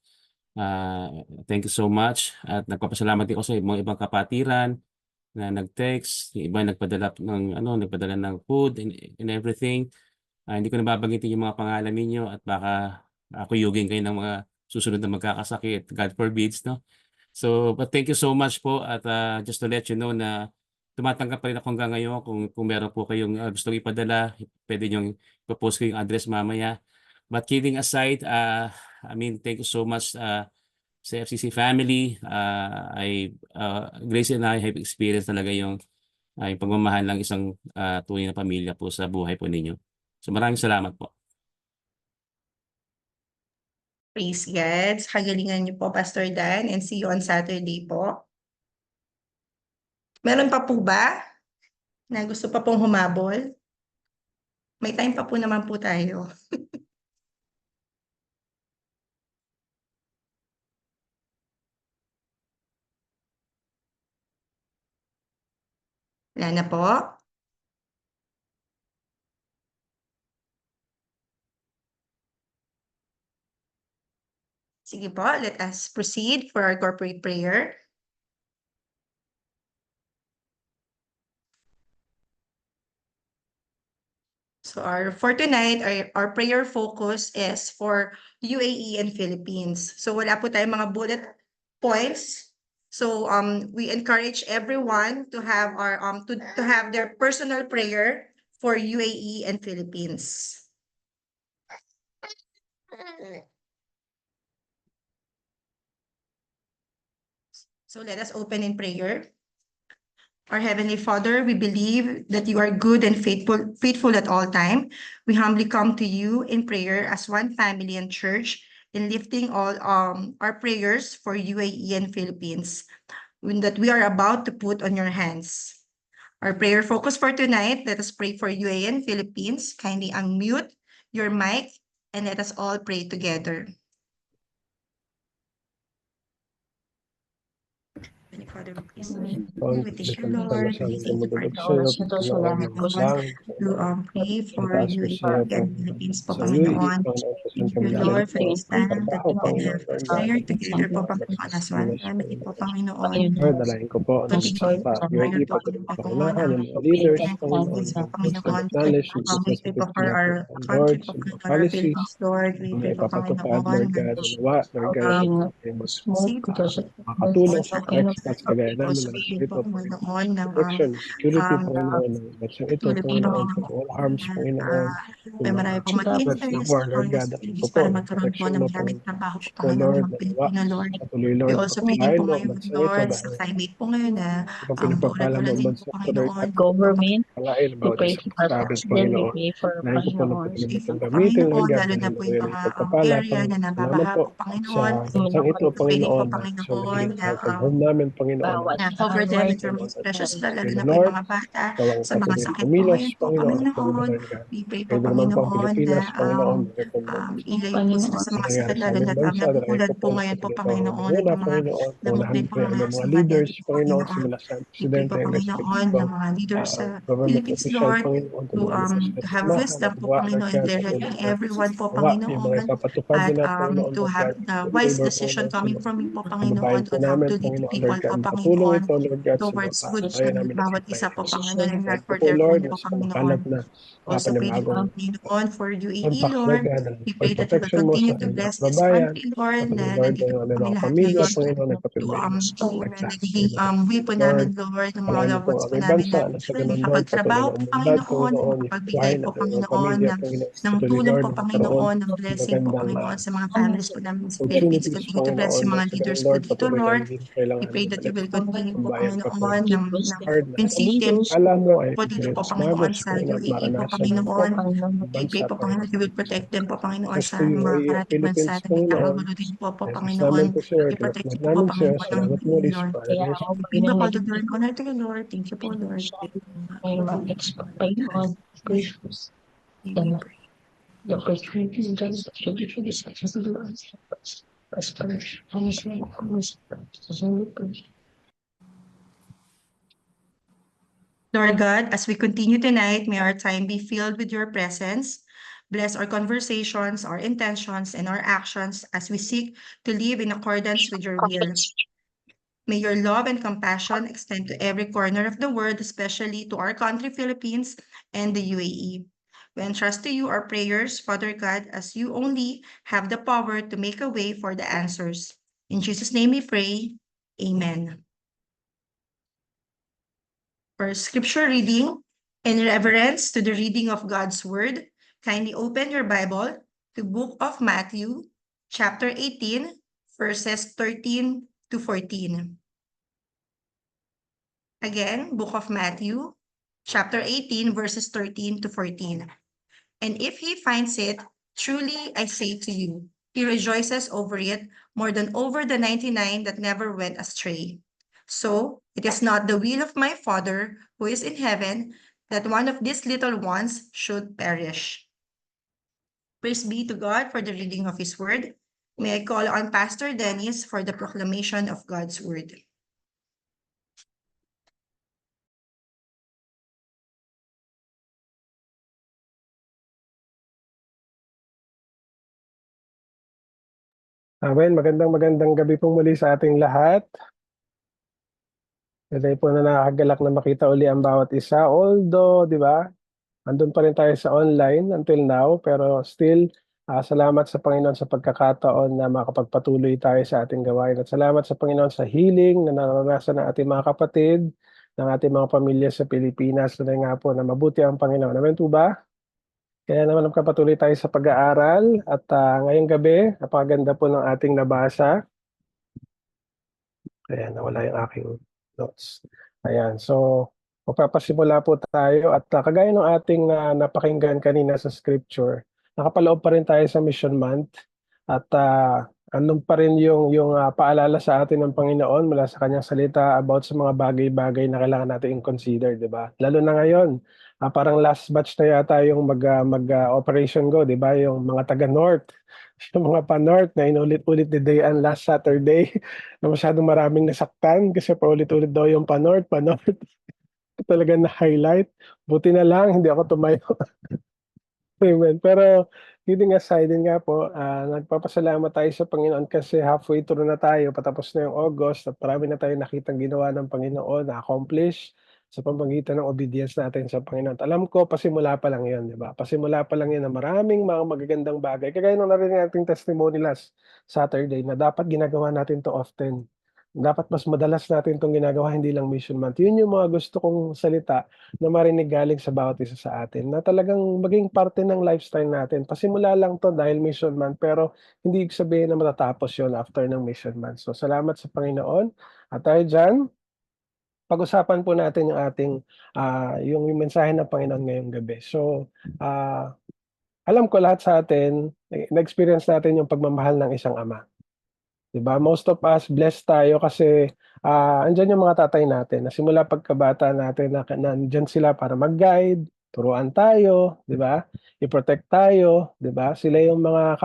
[SPEAKER 5] Thank you so much, at nagpapasalamat din ako sa mga ibang kapatiran na nag-text, yung iba nagpadala ng food and everything. Hindi ko na babanggitin yung mga pangalan ninyo at baka ako yugin kayo ng mga susunod na magkakasakit. God forbids, no? So, but thank you so much po, at just to let you know na tumatanggap pa rin ako hanggang ngayon. Kung meron po kayong gustong ipadala, pwede nyo ipopost ko yung address mamaya. But kidding aside, thank you so much sa FCC family. Grace and I have experienced talaga yung pagmamahal ng isang tunay na pamilya po sa buhay po ninyo. So maraming salamat po.
[SPEAKER 1] Praise God. Sa kagalingan niyo po, Pastor Dan, and see you on Saturday po. Meron pa po ba na gusto pa pong humabol? May time pa po naman po tayo. Wala na po. Sige po, let us proceed for our corporate prayer. So for tonight, our prayer focus is for UAE and Philippines. So wala po tayong mga bullet points. So we encourage everyone to have to have their personal prayer for UAE and Philippines. So let us open in prayer. Our Heavenly Father, we believe that you are good and faithful at all time. We humbly come to you in prayer as one family and church, in lifting all our prayers for UAE and Philippines that we are about to put on your hands. Our prayer focus for tonight, let us pray for UAE and Philippines. Kindly unmute your mic and let us all pray together. Father, we please
[SPEAKER 3] Lord,
[SPEAKER 1] we thank you,
[SPEAKER 3] bigyan mo
[SPEAKER 1] Lord.
[SPEAKER 3] sa
[SPEAKER 1] We
[SPEAKER 3] amin
[SPEAKER 1] thank you for
[SPEAKER 3] tumulog
[SPEAKER 1] the
[SPEAKER 3] sa iyo,
[SPEAKER 1] opportunity,
[SPEAKER 3] Panginoon ng
[SPEAKER 1] Panginoon,
[SPEAKER 3] langit,
[SPEAKER 1] to pray for
[SPEAKER 3] Itaas mo
[SPEAKER 1] UAE
[SPEAKER 3] siya,
[SPEAKER 1] and Philippines po,
[SPEAKER 3] sa UAE,
[SPEAKER 1] Panginoon.
[SPEAKER 3] Panginoon, sa
[SPEAKER 1] Thank
[SPEAKER 3] Santa
[SPEAKER 1] you, Lord, for
[SPEAKER 3] Milagro,
[SPEAKER 1] this time that
[SPEAKER 3] trabaho,
[SPEAKER 1] we can
[SPEAKER 3] Panginoon,
[SPEAKER 1] have
[SPEAKER 3] Lord God,
[SPEAKER 1] prayer together po, Panginoon, as one
[SPEAKER 3] Pilipinas,
[SPEAKER 1] family po, Panginoon.
[SPEAKER 3] Lord, dalayan ko po ang
[SPEAKER 1] Continue
[SPEAKER 3] sa
[SPEAKER 1] to
[SPEAKER 3] UAE,
[SPEAKER 1] prayer po,
[SPEAKER 3] pagdating sa
[SPEAKER 1] Panginoon,
[SPEAKER 3] kailangan ng mga leaders, Panginoon,
[SPEAKER 1] Philippines po, Panginoon.
[SPEAKER 3] with knowledge, with
[SPEAKER 1] We
[SPEAKER 3] business,
[SPEAKER 1] pray
[SPEAKER 3] with
[SPEAKER 1] po for our
[SPEAKER 3] Lord,
[SPEAKER 1] country po,
[SPEAKER 3] sa mga
[SPEAKER 1] Panginoon, our
[SPEAKER 3] policies,
[SPEAKER 1] Philippines, Lord. We
[SPEAKER 3] na
[SPEAKER 1] pray po,
[SPEAKER 3] ipapatupad,
[SPEAKER 1] Panginoon,
[SPEAKER 3] Lord God, nawa, Lord God, ay makatulong sa mga expats kagaya namin na narito,
[SPEAKER 1] Panginoon, ng
[SPEAKER 3] protection, security,
[SPEAKER 1] um,
[SPEAKER 3] Panginoon, ng bansang ito,
[SPEAKER 1] Philippine
[SPEAKER 3] Panginoon,
[SPEAKER 1] Panginoon,
[SPEAKER 3] from all harms, Panginoon,
[SPEAKER 1] may marami pong
[SPEAKER 3] threats of
[SPEAKER 1] mag-interest
[SPEAKER 3] war, Lord
[SPEAKER 1] Panginoon,
[SPEAKER 3] God,
[SPEAKER 1] sa
[SPEAKER 3] dalayan ko
[SPEAKER 1] Philippines
[SPEAKER 3] po
[SPEAKER 1] para
[SPEAKER 3] ng
[SPEAKER 1] magkaroon po
[SPEAKER 3] protection
[SPEAKER 1] ng
[SPEAKER 3] mo,
[SPEAKER 1] maraming trabaho po,
[SPEAKER 3] po,
[SPEAKER 1] Panginoon,
[SPEAKER 3] Lord,
[SPEAKER 1] ng
[SPEAKER 3] na nawa,
[SPEAKER 1] Pilipino, Lord.
[SPEAKER 3] patuloy,
[SPEAKER 1] We
[SPEAKER 3] Lord,
[SPEAKER 1] also pray din
[SPEAKER 3] pagpalain
[SPEAKER 1] po
[SPEAKER 3] mo ang
[SPEAKER 1] ngayon,
[SPEAKER 3] bansang ito
[SPEAKER 1] Lord, sa
[SPEAKER 3] dahil
[SPEAKER 1] climate po ngayon na
[SPEAKER 3] ito pinagpapala mo
[SPEAKER 1] tulad-tulad
[SPEAKER 3] ang
[SPEAKER 1] din po,
[SPEAKER 3] bansang ito, Lord
[SPEAKER 1] Panginoon.
[SPEAKER 3] God,
[SPEAKER 1] Pray po,
[SPEAKER 6] government.
[SPEAKER 3] palain ang
[SPEAKER 6] We
[SPEAKER 3] bawat
[SPEAKER 6] pray
[SPEAKER 3] isang
[SPEAKER 6] for our
[SPEAKER 3] pagsabit,
[SPEAKER 6] president. We
[SPEAKER 3] Panginoon.
[SPEAKER 6] pray for our
[SPEAKER 3] Dahil ko po ng
[SPEAKER 6] Panginoon.
[SPEAKER 3] Panginoon
[SPEAKER 1] po,
[SPEAKER 3] itong gamitin, Lord
[SPEAKER 1] Panginoon,
[SPEAKER 3] God,
[SPEAKER 1] lalo
[SPEAKER 3] dahil
[SPEAKER 1] na po yung
[SPEAKER 3] nawalan ng
[SPEAKER 1] mga
[SPEAKER 3] pagpapala,
[SPEAKER 1] area na
[SPEAKER 3] Salamat
[SPEAKER 1] nababaha
[SPEAKER 3] po
[SPEAKER 1] po,
[SPEAKER 3] sa
[SPEAKER 1] Panginoon.
[SPEAKER 3] bansang ito,
[SPEAKER 1] Pray din po,
[SPEAKER 3] Panginoon, sa
[SPEAKER 1] Panginoon,
[SPEAKER 3] maging
[SPEAKER 1] na
[SPEAKER 3] home namin, Panginoon,
[SPEAKER 6] bawat
[SPEAKER 1] cover them
[SPEAKER 6] Lord.
[SPEAKER 1] with your most precious blood, lalo
[SPEAKER 3] Panginoon
[SPEAKER 1] na po yung
[SPEAKER 3] Lord,
[SPEAKER 1] mga bata
[SPEAKER 3] gawang
[SPEAKER 1] sa mga
[SPEAKER 3] patuloy na
[SPEAKER 1] sakit po
[SPEAKER 3] kumilos,
[SPEAKER 1] ngayon po,
[SPEAKER 3] Panginoon,
[SPEAKER 1] Panginoon.
[SPEAKER 3] Lord God.
[SPEAKER 1] We pray po,
[SPEAKER 3] Kayo naman po ang
[SPEAKER 1] Panginoon, na
[SPEAKER 3] Pilipinas, Panginoon,
[SPEAKER 1] ilayo po sila
[SPEAKER 6] Panginoon.
[SPEAKER 1] sa mga
[SPEAKER 3] nangyayari
[SPEAKER 1] sakit,
[SPEAKER 3] sa
[SPEAKER 1] lalo
[SPEAKER 3] aming
[SPEAKER 1] na
[SPEAKER 3] bansa, dahil
[SPEAKER 1] nagugulat
[SPEAKER 3] ko
[SPEAKER 1] po
[SPEAKER 3] po
[SPEAKER 1] ngayon po,
[SPEAKER 3] patuloy po
[SPEAKER 1] Panginoon,
[SPEAKER 3] muna,
[SPEAKER 1] ng mga
[SPEAKER 3] Panginoon,
[SPEAKER 1] nabutin
[SPEAKER 3] unahan
[SPEAKER 1] po
[SPEAKER 3] po yung
[SPEAKER 1] mga
[SPEAKER 3] aming
[SPEAKER 1] sa
[SPEAKER 3] mga leaders,
[SPEAKER 1] pandemic,
[SPEAKER 3] Panginoon,
[SPEAKER 1] Panginoon.
[SPEAKER 3] simula sa
[SPEAKER 1] We pray
[SPEAKER 3] presidente
[SPEAKER 1] po,
[SPEAKER 3] hanggang sa
[SPEAKER 1] Panginoon, ng mga leaders sa
[SPEAKER 3] government
[SPEAKER 1] Philippines,
[SPEAKER 3] official,
[SPEAKER 1] Lord,
[SPEAKER 3] Panginoon,
[SPEAKER 1] to
[SPEAKER 3] tulungan niyo po sila
[SPEAKER 1] to
[SPEAKER 3] sa
[SPEAKER 1] have
[SPEAKER 3] samahan
[SPEAKER 1] wisdom
[SPEAKER 3] at
[SPEAKER 1] po,
[SPEAKER 3] gawa, Lord
[SPEAKER 1] Panginoon, in
[SPEAKER 3] God,
[SPEAKER 1] their
[SPEAKER 3] sa
[SPEAKER 1] helping
[SPEAKER 3] ganun.
[SPEAKER 1] everyone po,
[SPEAKER 3] Gawa, yung mga
[SPEAKER 1] Panginoon,
[SPEAKER 3] ipapatupad
[SPEAKER 1] at
[SPEAKER 3] nila, Panginoon,
[SPEAKER 1] to
[SPEAKER 3] Lord
[SPEAKER 1] have
[SPEAKER 3] God,
[SPEAKER 1] the
[SPEAKER 3] to
[SPEAKER 1] wise
[SPEAKER 3] favor,
[SPEAKER 1] decision
[SPEAKER 3] Panginoon, sa
[SPEAKER 1] coming
[SPEAKER 3] mga
[SPEAKER 1] from you po,
[SPEAKER 3] kababayan
[SPEAKER 1] Panginoon,
[SPEAKER 3] po
[SPEAKER 1] on how
[SPEAKER 3] namin,
[SPEAKER 1] to lead the
[SPEAKER 3] Panginoon,
[SPEAKER 1] people
[SPEAKER 3] Lord God,
[SPEAKER 1] po,
[SPEAKER 3] patulong
[SPEAKER 1] Panginoon,
[SPEAKER 3] ito, Lord God, sa mga
[SPEAKER 1] towards good
[SPEAKER 3] kababayan namin na
[SPEAKER 1] bawat isa po, Panginoon, and
[SPEAKER 3] Lord
[SPEAKER 1] not
[SPEAKER 3] ko
[SPEAKER 1] for
[SPEAKER 3] po,
[SPEAKER 1] their
[SPEAKER 3] Lord,
[SPEAKER 1] own po,
[SPEAKER 3] na sa kumakalat
[SPEAKER 1] Panginoon.
[SPEAKER 3] na
[SPEAKER 1] Also pray din po,
[SPEAKER 3] panibagong
[SPEAKER 1] Panginoon, for UAE,
[SPEAKER 3] impact, Lord
[SPEAKER 1] Lord.
[SPEAKER 3] God,
[SPEAKER 1] We pray that you will
[SPEAKER 3] protection mo
[SPEAKER 1] continue
[SPEAKER 3] sa
[SPEAKER 1] to
[SPEAKER 3] aming mga
[SPEAKER 1] bless this
[SPEAKER 3] kababayan,
[SPEAKER 1] country, Lord,
[SPEAKER 3] patuloy,
[SPEAKER 1] na
[SPEAKER 3] Lord,
[SPEAKER 1] nandito po
[SPEAKER 3] ng
[SPEAKER 1] kami
[SPEAKER 3] mga
[SPEAKER 1] lahat
[SPEAKER 3] pamilya,
[SPEAKER 1] ngayon
[SPEAKER 3] Panginoon,
[SPEAKER 1] to
[SPEAKER 3] nagpapabilis,
[SPEAKER 1] nagiging weapon
[SPEAKER 3] Lord,
[SPEAKER 1] namin, Lord, ng mga
[SPEAKER 3] palain mo
[SPEAKER 1] loved
[SPEAKER 3] po
[SPEAKER 1] ones
[SPEAKER 3] ang
[SPEAKER 1] po
[SPEAKER 3] aming
[SPEAKER 1] namin
[SPEAKER 3] bansa
[SPEAKER 1] na
[SPEAKER 3] na sa ganun, Lord, patuloy
[SPEAKER 1] makapagtrabaho
[SPEAKER 3] na
[SPEAKER 1] po,
[SPEAKER 3] umunlad,
[SPEAKER 1] Panginoon,
[SPEAKER 3] Panginoon,
[SPEAKER 1] makapagbigay
[SPEAKER 3] buhayin
[SPEAKER 1] po,
[SPEAKER 3] ang aming mga
[SPEAKER 1] Panginoon,
[SPEAKER 3] pamilya, Panginoon,
[SPEAKER 1] ng
[SPEAKER 3] patuloy,
[SPEAKER 1] tulong
[SPEAKER 3] Lord,
[SPEAKER 1] po,
[SPEAKER 3] na magkaroon
[SPEAKER 1] Panginoon, ng
[SPEAKER 3] ng
[SPEAKER 1] blessing po,
[SPEAKER 3] magandang
[SPEAKER 1] Panginoon, sa mga families po namin sa Philippines.
[SPEAKER 3] opportunities,
[SPEAKER 1] Continue to bless
[SPEAKER 3] Panginoon,
[SPEAKER 1] yung
[SPEAKER 3] na
[SPEAKER 1] mga
[SPEAKER 3] sa
[SPEAKER 1] leaders
[SPEAKER 3] ganun,
[SPEAKER 1] po
[SPEAKER 3] Lord,
[SPEAKER 1] dito,
[SPEAKER 3] patuloy
[SPEAKER 1] Lord.
[SPEAKER 3] namin
[SPEAKER 1] We
[SPEAKER 3] kailangan
[SPEAKER 1] pray
[SPEAKER 3] ng
[SPEAKER 1] that you will continue po,
[SPEAKER 3] bayan pa po
[SPEAKER 1] Panginoon,
[SPEAKER 6] Give
[SPEAKER 1] ng
[SPEAKER 6] wisdom
[SPEAKER 3] hard na
[SPEAKER 6] to the
[SPEAKER 1] consistent
[SPEAKER 6] leaders.
[SPEAKER 3] alam mo ay
[SPEAKER 1] po dito po,
[SPEAKER 3] magos,
[SPEAKER 1] Panginoon, sa
[SPEAKER 3] Panginoon, at
[SPEAKER 1] UAE po,
[SPEAKER 3] maranasan ng
[SPEAKER 1] Panginoon. We pray
[SPEAKER 3] bansa,
[SPEAKER 1] po, Panginoon,
[SPEAKER 3] Panginoon.
[SPEAKER 1] that you will protect them po, Panginoon,
[SPEAKER 3] As
[SPEAKER 1] sa
[SPEAKER 3] to you,
[SPEAKER 1] mga
[SPEAKER 3] ay
[SPEAKER 1] karating bansa
[SPEAKER 3] Philippines,
[SPEAKER 1] na may
[SPEAKER 3] Panginoon,
[SPEAKER 1] kagulo din po,
[SPEAKER 3] Diyos
[SPEAKER 1] Panginoon.
[SPEAKER 3] namin po, sir,
[SPEAKER 1] I-protect
[SPEAKER 3] tinatawag
[SPEAKER 1] niyo po,
[SPEAKER 3] namin siya,
[SPEAKER 1] Panginoon, ng
[SPEAKER 3] salamat
[SPEAKER 1] UAE,
[SPEAKER 3] muli sa
[SPEAKER 1] Lord.
[SPEAKER 3] pangalan
[SPEAKER 6] Kaya
[SPEAKER 3] ni
[SPEAKER 6] ako,
[SPEAKER 1] We
[SPEAKER 6] pag
[SPEAKER 1] bring the
[SPEAKER 6] ginamit
[SPEAKER 1] Father, Lord, honor to you, Lord. Thank you po, Lord.
[SPEAKER 6] may mag-expect Panginoon, gracious,
[SPEAKER 1] We
[SPEAKER 6] and
[SPEAKER 1] pray.
[SPEAKER 6] the opportunity to done should be for the success of the Lord. Prosper, honestly,
[SPEAKER 1] Lord God, as we continue tonight, may our time be filled with your presence. Bless our conversations, our intentions, and our actions as we seek to live in accordance with your will. May your love and compassion extend to every corner of the world, especially to our country, Philippines, and the UAE. We entrust to you our prayers, Father God, as you only have the power to make a way for the answers. In Jesus' name we pray. Amen. For scripture reading, in reverence to the reading of God's word, kindly open your Bible to Book of Matthew, chapter 18, verses 13 to 14. Again, Book of Matthew, chapter 18, verses 13 to 14. And if he finds it, truly I say to you, he rejoices over it more than over the 99 that never went astray. So it is not the will of my Father who is in heaven that one of these little ones should perish. Praise be to God for the reading of his word. May I call on Pastor Dennis for the proclamation of God's word.
[SPEAKER 3] Amen. Magandang gabi pong muli sa ating lahat. Today po na nakakagalak na makita uli ang bawat isa. Although, di ba, andun pa rin tayo sa online until now, pero still, salamat sa Panginoon sa pagkakataon na makapagpatuloy tayo sa ating gawain. At salamat sa Panginoon sa healing na naranasan ng ating mga kapatid, ng ating mga pamilya sa Pilipinas. Tunay nga po na mabuti ang Panginoon. Amen po ba? Kaya naman magpapatuloy tayo sa pag-aaral at ngayong gabi, napakaganda po ng ating nabasa. Ayan, nawala yung aking notes. Ayan, so magpapasimula po tayo at kagaya ng ating napakinggan kanina sa scripture, nakapaloob pa rin tayo sa Mission Month at andun pa rin yung paalala sa atin ng Panginoon mula sa kanyang salita about sa mga bagay-bagay na kailangan natin i-consider, di ba? Lalo na ngayon, parang last batch na yata yung Operation Go, di ba? Yung mga taga-North, yung mga pa-North na inulit-ulit ni Dayan last Saturday na masyadong maraming nasaktan kasi paulit-ulit daw yung pa-North. Talaga na-highlight. Buti na lang, hindi ako tumayo. Amen. Pero kidding aside din nga po, nagpapasalamat tayo sa Panginoon kasi halfway through na tayo, patapos na yung August at marami na tayo nakitang ginawa ng Panginoon na-accomplish sa pamamagitan ng obedience natin sa Panginoon. At alam ko, pasimula pa lang yun, di ba? Pasimula pa lang yun na maraming mga magagandang bagay. Kagaya nung narinig nating testimony last Saturday na dapat ginagawa natin to often. Dapat mas madalas natin itong ginagawa, hindi lang Mission Month. Yun yung mga gusto kong salita na marinig galing sa bawat isa sa atin na talagang maging parte ng lifestyle natin. Pasimula lang to dahil Mission Month pero hindi ibig sabihin na matatapos yon after ng Mission Month. So salamat sa Panginoon. At tayo dyan, pag-usapan po natin yung ating yung mensahe ng Panginoon ngayong gabi. So alam ko lahat sa atin, na-experience natin yung pagmamahal ng isang ama. Diba? Most of us blessed tayo kasi andyan yung mga tatay natin na simula pagkabata natin na nandyan sila para mag-guide, turuan tayo, di ba? I-protect tayo, di ba? Sila yung mga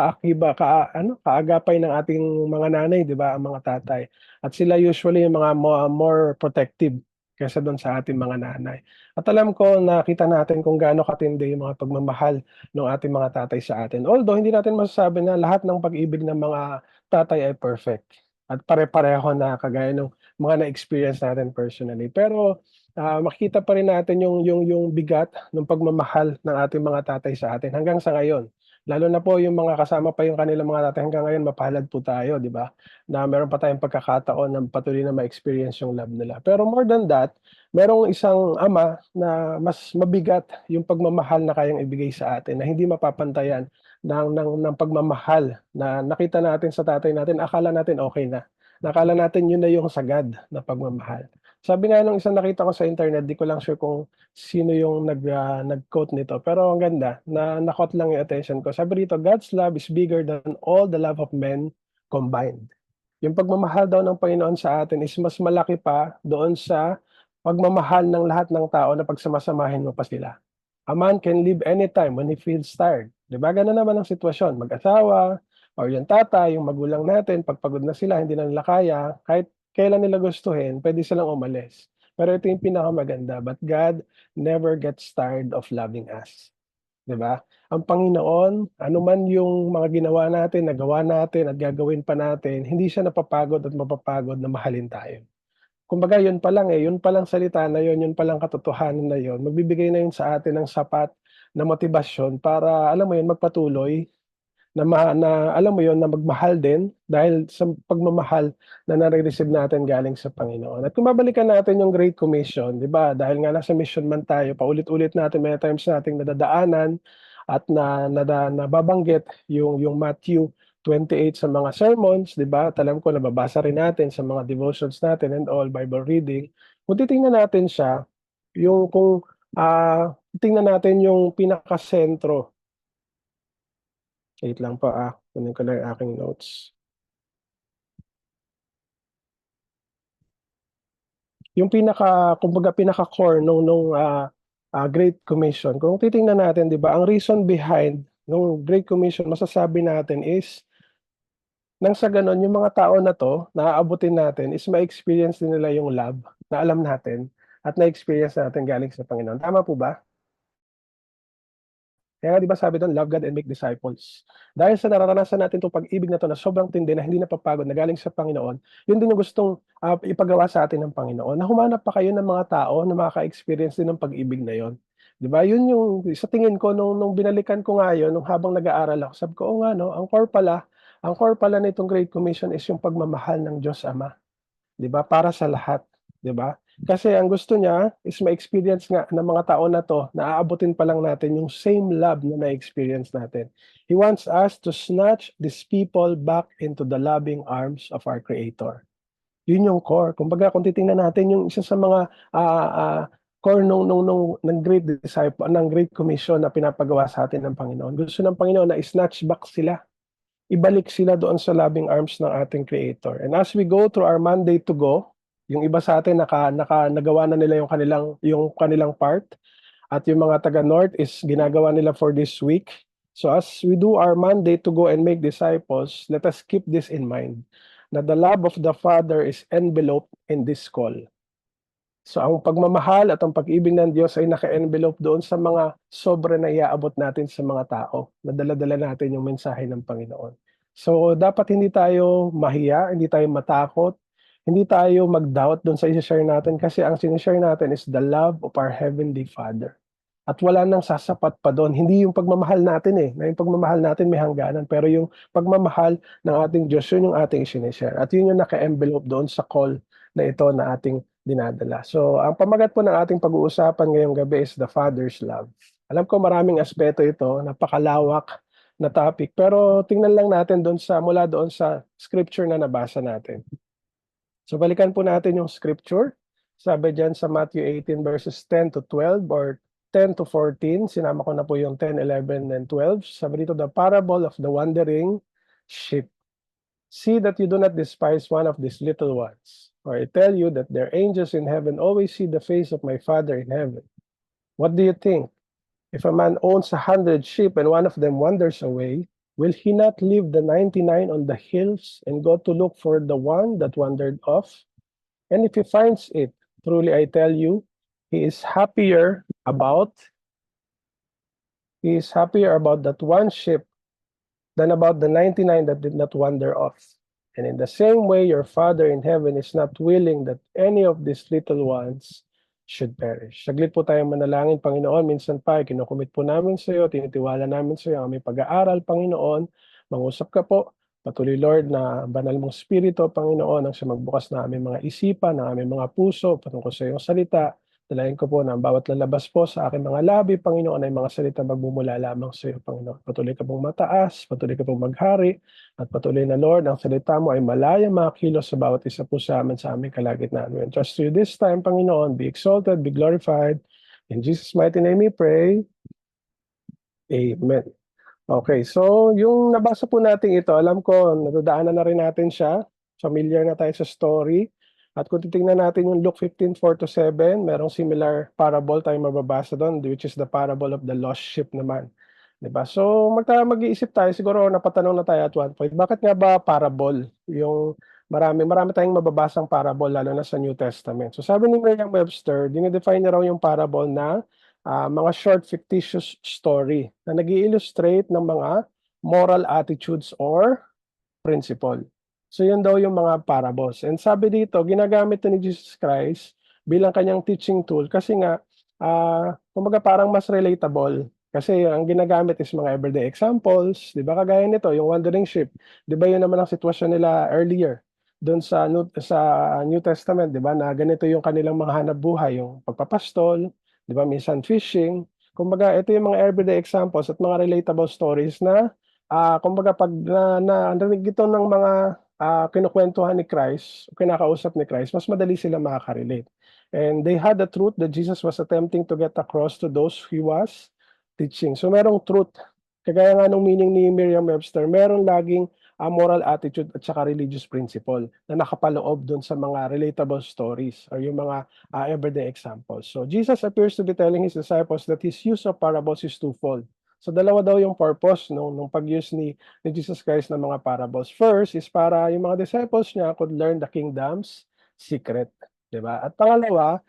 [SPEAKER 3] kaagapay ng ating mga nanay, di ba? Ang mga tatay. At sila usually yung mga more protective kaysa doon sa ating mga nanay. At alam ko, nakita natin kung gaano katindi yung mga pagmamahal ng ating mga tatay sa atin. Although, hindi natin masasabi na lahat ng pag-ibig ng mga tatay ay perfect at pare-pareho na kagaya ng mga na-experience natin personally. Pero makita pa rin natin yung bigat ng pagmamahal ng ating mga tatay sa atin hanggang sa ngayon. Lalo na po yung mga kasama pa yung kanilang mga tatay hanggang ngayon, mapalad po tayo, di ba? Na meron pa tayong pagkakataon na patuloy na ma-experience yung love nila. Pero more than that, merong isang ama na mas mabigat yung pagmamahal na kayang ibigay sa atin na hindi mapapantayan ng pagmamahal na nakita natin sa tatay natin, akala natin okay na. Nakala natin yun na yung sagad na pagmamahal. Sabi nga nung isang nakita ko sa internet, di ko lang sure kung sino yung nag-quote nito, pero ang ganda, na-quote lang yung attention ko. Sabi rito, God's love is bigger than all the love of men combined. Yung pagmamahal daw ng Panginoon sa atin is mas malaki pa doon sa pagmamahal ng lahat ng tao na pagsamasamahin mo pa sila. A man can leave anytime when he feels tired. Di ba? Ganun naman ang sitwasyon. Mag-asawa, or yung tatay, yung magulang natin, pagpagod na sila, hindi na nila kaya, kahit kailan nila gustuhin, pwede silang umalis. Pero ito yung pinakamaganda. But God never gets tired of loving us. Di ba? Ang Panginoon, anuman yung mga ginawa natin, nagawa natin, at gagawin pa natin, hindi siya napapagod at mapapagod na mahalin tayo. Kumbaga yun pa lang yun pa lang salita na yun pa lang katotohanan na yun, magbibigay na yun sa atin ng sapat na motibasyon para alam mo yun, magpatuloy na alam mo yun, na magmahal din dahil sa pagmamahal na nare-receive natin galing sa Panginoon. At kung babalikan natin yung Great Commission, di ba? Dahil nga nasa mission man tayo, paulit-ulit natin, may times nating nadadaanan at nababanggit yung Matthew 28 sa mga sermons, di ba? At alam ko, nababasa rin natin sa mga devotions natin and all, Bible reading. Kung titingnan natin siya, kung tingnan natin yung pinakasentro. Wait lang po kunin ko lang yung aking notes. Yung kumbaga pinaka-core nung Great Commission. Kung titingnan natin, 'di ba, ang reason behind nung Great Commission, masasabi natin is nang sa ganun yung mga tao na to, naaabutin natin is ma-experience din nila yung love na alam natin at na-experience natin galing sa Panginoon. Tama po ba? Kaya di ba sabi doon, love God and make disciples. Dahil sa nararanasan natin itong pag-ibig na to na sobrang tindi na hindi napapagod na galing sa Panginoon, yun din yung gustong ipagawa sa atin ng Panginoon. Na humanap pa kayo ng mga tao na makaka-experience din ng pag-ibig na yon. 'Di ba? Yun yung sa tingin ko nung binalikan ko nga yun nung habang nag-aaral ako, sabi ko, "Oo nga 'no, ang core pala nitong Great Commission is yung pagmamahal ng Diyos Ama." 'Di ba, para sa lahat, 'di ba? Kasi ang gusto niya is ma-experience nga ng mga tao na 'to na aabutin pa lang natin yung same love na na-experience natin. He wants us to snatch these people back into the loving arms of our Creator. Yun yung core. Kumbaga kung titingnan natin yung isa sa mga, core nung ng Great Commission na pinapagawa sa atin ng Panginoon. Gusto ng Panginoon na i-snatch back sila, ibalik sila doon sa loving arms ng ating Creator. And as we go through our Monday to go, yung iba sa atin nagawa na nila yung kanilang part, at yung mga taga North is ginagawa nila for this week. So as we do our Monday to go and make disciples, let us keep this in mind, that the love of the Father is enveloped in this call. So ang pagmamahal at ang pag-ibig ng Diyos ay naka-envelope doon sa mga sobra na iaabot natin sa mga tao, na dala-dala natin yung mensahe ng Panginoon. So dapat hindi tayo mahiya, hindi tayo matakot, hindi tayo mag-doubt doon sa i-share natin, kasi ang sinishare natin is the love of our Heavenly Father. At wala nang sasapat pa doon. Hindi yung pagmamahal natin na yung pagmamahal natin may hangganan, pero yung pagmamahal ng ating Diyos, yun yung ating sinishare. At yun yung naka-envelope doon sa call na ito na ating dinadala. So, ang pamagat po ng ating pag-uusapan ngayong gabi is the Father's love. Alam ko maraming aspeto ito, napakalawak na topic, pero tingnan lang natin mula doon sa scripture na nabasa natin. So, balikan po natin yung scripture. Sabi dyan sa Matthew 18 verses 10 to 12 or 10 to 14. Sinama ko na po yung 10, 11, and 12. Sabi dito, the parable of the wandering sheep. See that you do not despise one of these little ones. For I tell you that their angels in heaven always see the face of my Father in heaven. What do you think? If a man owns 100 sheep and one of them wanders away, will he not leave the 99 on the hills and go to look for the one that wandered off? And if he finds it, truly I tell you, he is happier about that one sheep than about the 99 that did not wander off. And in the same way, your Father in heaven is not willing that any of these little ones should perish. Saglit po tayong manalangin, Panginoon. Minsan pa, kinukumit po namin sa iyo, tinitiwala namin sa iyo ang aming pag-aaral, Panginoon. Mangusap ka po. Patuloy, Lord, na banal mong Espiritu, Panginoon, ang siya magbukas na aming mga isipan, na aming mga puso, patungkol sa iyong salita. Dalayan ko po na ang bawat lalabas po sa aking mga labi, Panginoon, ay mga salita magmumula lamang sa iyo, Panginoon. Patuloy ka pong mataas, patuloy ka pong maghari, at patuloy na, Lord, ang salita mo ay malaya makilos sa bawat isa po sa amin sa aming kalagitnaan. We entrust to you this time, Panginoon. Be exalted, be glorified. In Jesus' mighty name we pray. Amen. Okay, so yung nabasa po natin ito, alam ko, nadadaanan na rin natin siya. Familiar na tayo sa story. At kung titingnan natin yung Luke 15:4-7, merong similar parable tayo mababasa doon, which is the parable of the lost sheep naman. Diba? So mag-iisip tayo, siguro napatanong na tayo at one point, bakit nga ba parable? Yung marami tayong mababasang parable, lalo na sa New Testament. So sabi ni Merriam-Webster, dinedefine niya raw yung parable na mga short fictitious story na nag-i-illustrate ng mga moral attitudes or principle. So yun daw yung mga parables. And sabi dito, ginagamit to ni Jesus Christ bilang kanyang teaching tool kasi nga, kumbaga parang mas relatable. Kasi ang ginagamit is mga everyday examples, di ba? Kagaya nito, yung wandering sheep. Di ba yun naman ang sitwasyon nila earlier doon sa New Testament, di ba? Na ganito yung kanilang mga hanap buhay, yung pagpapastol, di ba? Minsan fishing. Kumbaga, ito yung mga everyday examples at mga relatable stories na kumbaga pag narinig ito ng mga kinukwentuhan ni Christ, kinakausap ni Christ, mas madali sila makaka-relate. And they had the truth that Jesus was attempting to get across to those he was teaching. So merong truth. Kagaya nga nung meaning ni Merriam-Webster, meron laging moral attitude at saka religious principle na nakapaloob dun sa mga relatable stories or yung mga everyday examples. So Jesus appears to be telling his disciples that his use of parables is twofold. So dalawa daw yung purpose nung pag-use ni Jesus Christ ng mga parables. First is para yung mga disciples niya could learn the kingdom's secret, 'di ba? At pangalawa,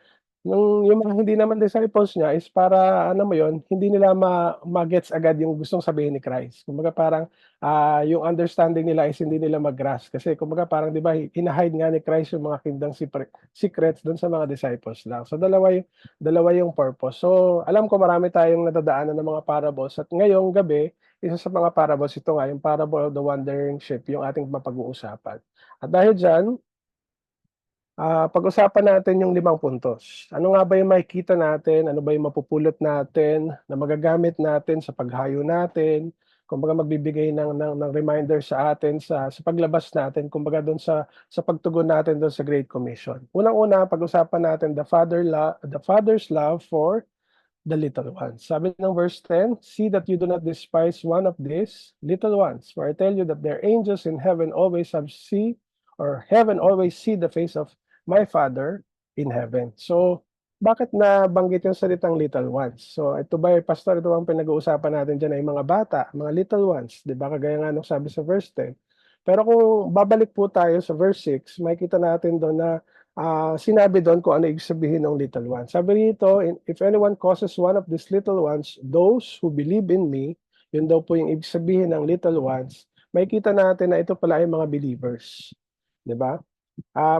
[SPEAKER 3] yung mga hindi naman disciples niya is para ano mo yun, hindi nila ma-gets agad yung gustong sabihin ni Christ. Kumbaga parang, yung understanding nila is hindi nila mag-grasp kasi kumbaga parang 'di ba hina-hide nga ni Christ yung mga kingdom secrets dun sa mga disciples lang. So dalawa yung purpose. So alam ko marami tayong nadadaanan ng mga parables at ngayong gabi, isa sa mga parables ito nga yung parable of the wandering sheep yung ating mapag-uusapan. At dahil diyan, pag-usapan natin yung 5 puntos. Ano nga ba yung makikita natin? Ano ba yung mapupulot natin na magagamit natin sa paghayo natin? Kumbaga magbibigay ng reminder sa atin sa paglabas natin, kumbaga doon sa pagtugon natin doon sa Great Commission. Unang-una, pag-usapan natin the Father's love for the little ones. Sabi ng verse 10, "See that you do not despise one of these little ones, for I tell you that their angels in heaven always see the face of my Father in heaven." So, bakit nabanggit yung salitang little ones? So, ito ba, Pastor, ito ang pinag-uusapan natin dyan ay mga bata, mga little ones, di ba? Kagaya nga nung sabi sa verse 10. Pero kung babalik po tayo sa verse 6, makikita natin doon na sinabi doon kung ano ibig sabihin ng little ones. Sabi rito, "If anyone causes one of these little ones, those who believe in me," yun daw po yung ibig sabihin ng little ones, makikita natin na ito pala ay mga believers. Di ba?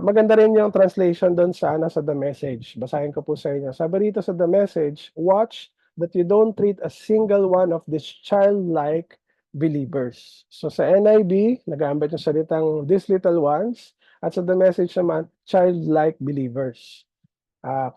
[SPEAKER 3] Maganda rin yung translation doon sa The Message. Basahin ko po sa inyo. Sabi rito sa The Message, "Watch that you don't treat a single one of these childlike believers." So sa NIV, nag-aambit yung salitang "these little ones," at sa The Message naman, childlike believers.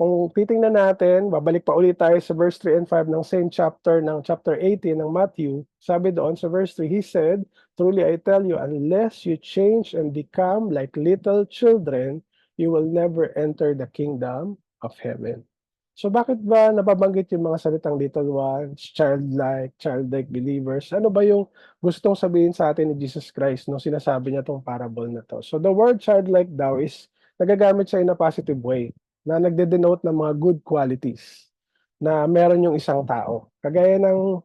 [SPEAKER 3] Kung titingnan natin, babalik pa ulit tayo sa verse 3 and 5 ng same chapter, ng chapter 18 ng Matthew. Sabi doon sa verse 3, he said, "Truly I tell you, unless you change and become like little children, you will never enter the kingdom of heaven." So bakit ba nababanggit yung mga salitang little ones, childlike believers? Ano ba yung gustong sabihin sa atin ni Jesus Christ nung sinasabi niya tong parable na to? So the word childlike daw is nagagamit siya in a positive way, na nagde-denote ng mga good qualities na meron yung isang tao. Kagaya ng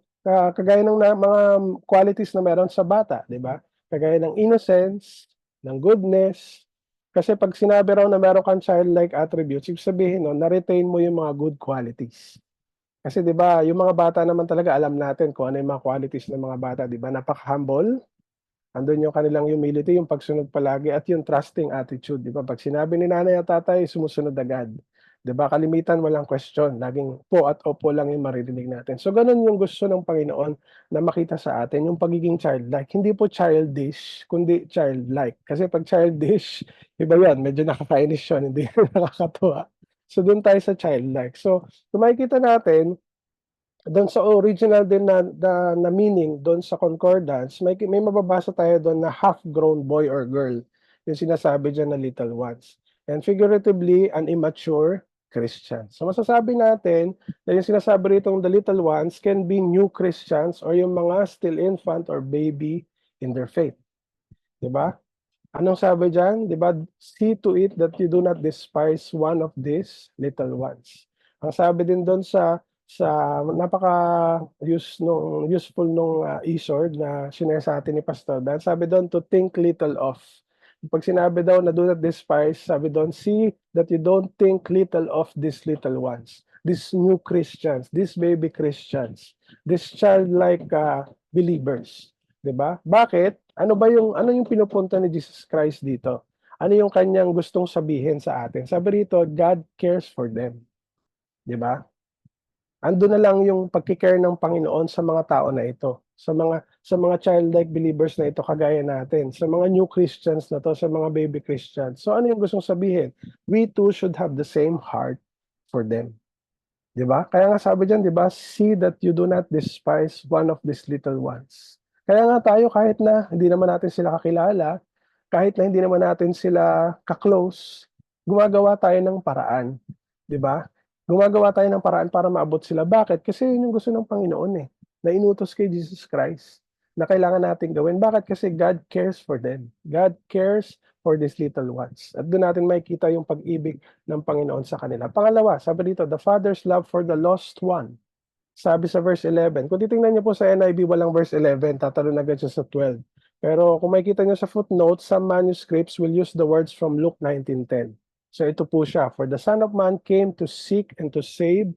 [SPEAKER 3] mga qualities na meron sa bata, di ba? Kagaya ng innocence, ng goodness. Kasi pag sinabi raw na meron kang childlike attributes, ibig sabihin no, na-retain mo yung mga good qualities. Kasi di ba, yung mga bata naman talaga alam natin kung ano yung mga qualities ng mga bata, di ba? Napaka-humble, andun yung kanilang humility, yung pagsunod palagi, at yung trusting attitude, di ba? Pag sinabi ni nanay at tatay, sumusunod agad. Di ba? Kalimitan, walang question. Laging po at opo lang yung maririnig natin. So, ganun yung gusto ng Panginoon na makita sa atin, yung pagiging childlike. Hindi po childish, kundi childlike. Kasi pag childish, iba yun, medyo nakakainis yun, hindi nakakatuwa. So, dun tayo sa childlike. So, kung makikita natin, doon sa original din na meaning doon sa concordance, may mababasa tayo doon na half-grown boy or girl, yung sinasabi diyan na little ones. And figuratively, an immature Christian. So masasabi natin na yung sinasabi rito the little ones can be new Christians or yung mga still infant or baby in their faith. 'Di ba? Anong sabi diyan? 'Di ba? "See to it that you do not despise one of these little ones." Ang sabi din doon sa useful nung e-sword na shinare sa atin ni Pastor Dan, sabi doon to think little of. Pag sinabi daw na do not despise, sabi doon, see that you don't think little of these little ones, these new Christians, these baby Christians, these childlike believers. 'Di ba? Bakit? Ano yung pinupunta ni Jesus Christ dito? Ano yung kanyang gustong sabihin sa atin? Sabi rito, God cares for them. 'Di ba? Ando na lang yung pagki-care ng Panginoon sa mga tao na ito, sa mga childlike believers na ito kagaya natin, sa mga new Christians na to, sa mga baby Christians. So ano yung gustong sabihin? We too should have the same heart for them. 'Di ba? Kaya nga sabi diyan, 'di ba? See that you do not despise one of these little ones. Kaya nga tayo kahit na hindi naman natin sila kakilala, kahit na hindi naman natin sila ka-close, gumagawa tayo ng paraan, 'di ba? Gumagawa tayo ng paraan para maabot sila. Bakit? Kasi yun yung gusto ng Panginoon na inutos kay Jesus Christ na kailangan natin gawin. Bakit? Kasi God cares for them. God cares for these little ones. At doon natin makikita yung pag-ibig ng Panginoon sa kanila. Pangalawa, sabi dito, the Father's love for the lost one. Sabi sa verse 11. Kung titingnan niyo po sa NIV, walang verse 11, tatalon agad siya sa 12. Pero kung makikita niyo sa footnote, some manuscripts will use the words from Luke 19:10. So ito po siya, for the Son of Man came to seek and to save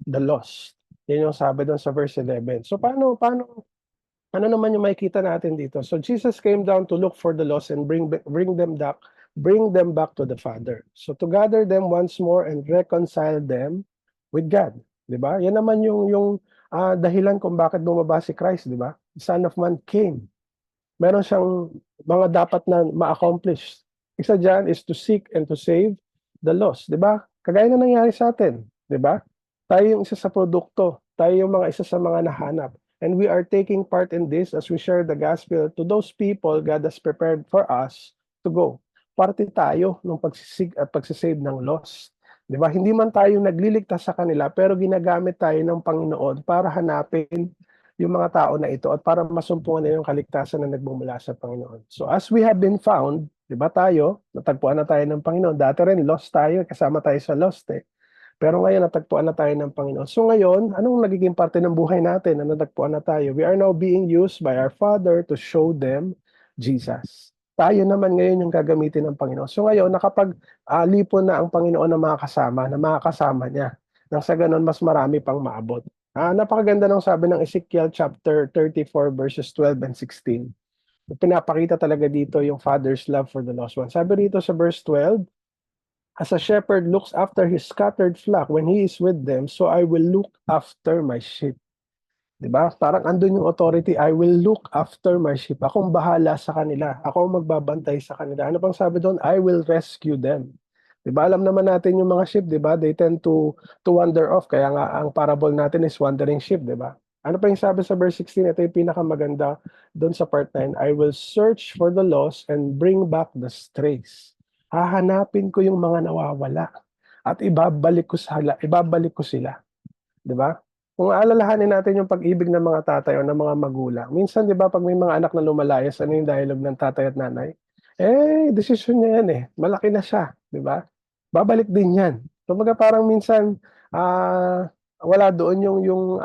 [SPEAKER 3] the lost. Yan yung sabi doon sa verse 11. So ano naman yung makikita natin dito? So Jesus came down to look for the lost and bring them back to the Father. So to gather them once more and reconcile them with God, 'di ba? Yan naman yung dahilan kung bakit bumaba si Christ, 'di ba? The Son of Man came. Meron siyang mga dapat na ma-accomplish. Isa diyan is to seek and to save the lost, 'di ba? Kagaya na nangyari sa atin, 'di ba? Tayo yung isa sa produkto, tayo yung mga isa sa mga nahanap. And we are taking part in this as we share the gospel to those people God has prepared for us to go. Parte tayo ng pagsisig at pagsisave ng lost. 'Di ba? Hindi man tayo nagliligtas sa kanila, pero ginagamit tayo ng Panginoon para hanapin yung mga tao na ito at para masumpungan nila yung kaligtasan na nagmumula sa Panginoon. So as we have been found, 'di ba tayo, natagpuan na tayo ng Panginoon. Dati rin lost tayo, kasama tayo sa lost eh. Pero ngayon natagpuan na tayo ng Panginoon. So ngayon, anong nagiging parte ng buhay natin na natagpuan na tayo? We are now being used by our Father to show them Jesus. Tayo naman ngayon yung gagamitin ng Panginoon. So ngayon, nakapag-lipon na ang Panginoon ng mga kasama niya. Nang sa ganun, mas marami pang maabot. Napakaganda ng sabi ng Ezekiel chapter 34 verses 12 and 16. Pinapakita talaga dito yung Father's love for the lost one. Sabi rito sa verse 12, as a shepherd looks after his scattered flock when he is with them, so I will look after my sheep. Diba? Parang andun yung authority, I will look after my sheep. Ako ang bahala sa kanila. Ako ang magbabantay sa kanila. Ano pang sabi doon? I will rescue them. Diba? Alam naman natin yung mga sheep, diba? They tend to wander off. Kaya nga ang parable natin is wandering sheep, diba? Ano pa yung sabi sa verse 16? Ito yung pinakamaganda doon sa part 9. I will search for the lost and bring back the strays. Hahanapin ko yung mga nawawala at ibabalik ko sila. 'Di ba? Kung aalalahanin natin yung pag-ibig ng mga tatay o ng mga magulang, minsan 'di ba pag may mga anak na lumalayas, ano yung dialogue ng tatay at nanay? Desisyon niya yan malaki na siya, 'di ba? Babalik din yan. Kumbaga parang minsan wala doon yung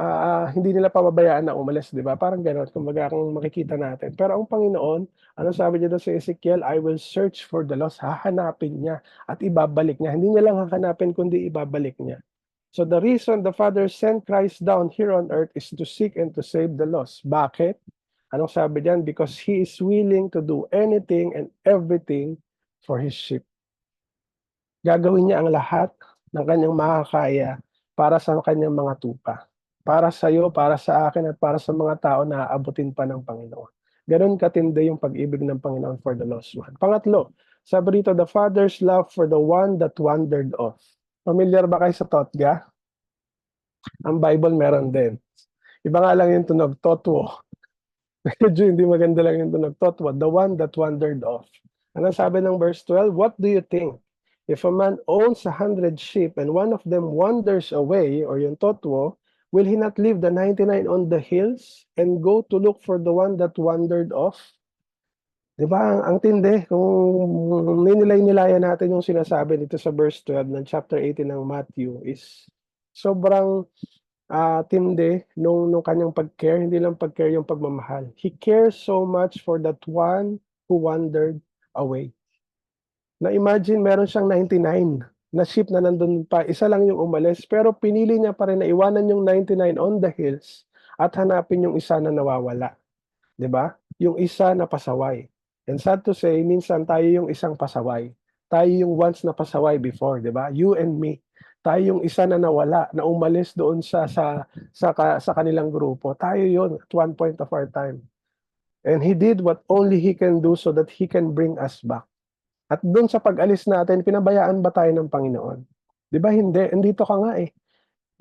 [SPEAKER 3] hindi nila pababayaan na umalis, 'di ba? Parang gano'n kumbaga kung makikita natin. Pero ang Panginoon, ano sabi niya doon sa Ezekiel? I will search for the lost. Hahanapin niya at ibabalik niya. Hindi niya lang hahanapin kundi ibabalik niya. So the reason the Father sent Christ down here on earth is to seek and to save the lost. Bakit? Anong sabi diyan? Because He is willing to do anything and everything for His sheep. Gagawin niya ang lahat ng kanyang makakaya para sa kanyang mga tupa. Para sa iyo, para sa akin, at para sa mga tao na aabutin pa ng Panginoon. Ganon katindi yung pag-ibig ng Panginoon for the lost one. Pangatlo, sabi rito, the Father's love for the one that wandered off. Familiar ba kayo sa Totga? Ang Bible meron din. Iba nga lang yung tunog, Totwo. Medyo hindi maganda lang yung tunog, Totwo, the one that wandered off. Ano sabi ng verse 12? What do you think? If a man owns 100 sheep and one of them wanders away, or yung Totwo, will he not leave the 99 on the hills and go to look for the one that wandered off? Diba? Ang tindi. Kung ninilay-nilayan natin yung sinasabi dito sa verse 12 ng chapter 18 ng Matthew is sobrang tindi nung kanyang pag-care. Hindi lang pag-care yung pagmamahal. He cares so much for that one who wandered away. Na-imagine meron siyang 99 na sheep na nandun pa. Isa lang yung umalis. Pero pinili niya pa rin na iwanan yung 99 on the hills at hanapin yung isa na nawawala. 'Di ba? Yung isa na pasaway. And sad to say, minsan tayo yung isang pasaway. Tayo yung once na pasaway before, 'di ba? You and me. Tayo yung isa na nawala, na umalis doon sa kanilang grupo. Tayo yon at one point of our time. And He did what only He can do so that He can bring us back. At doon sa pag-alis natin, pinabayaan ba tayo ng Panginoon? 'Di ba hindi? Andito ka nga eh.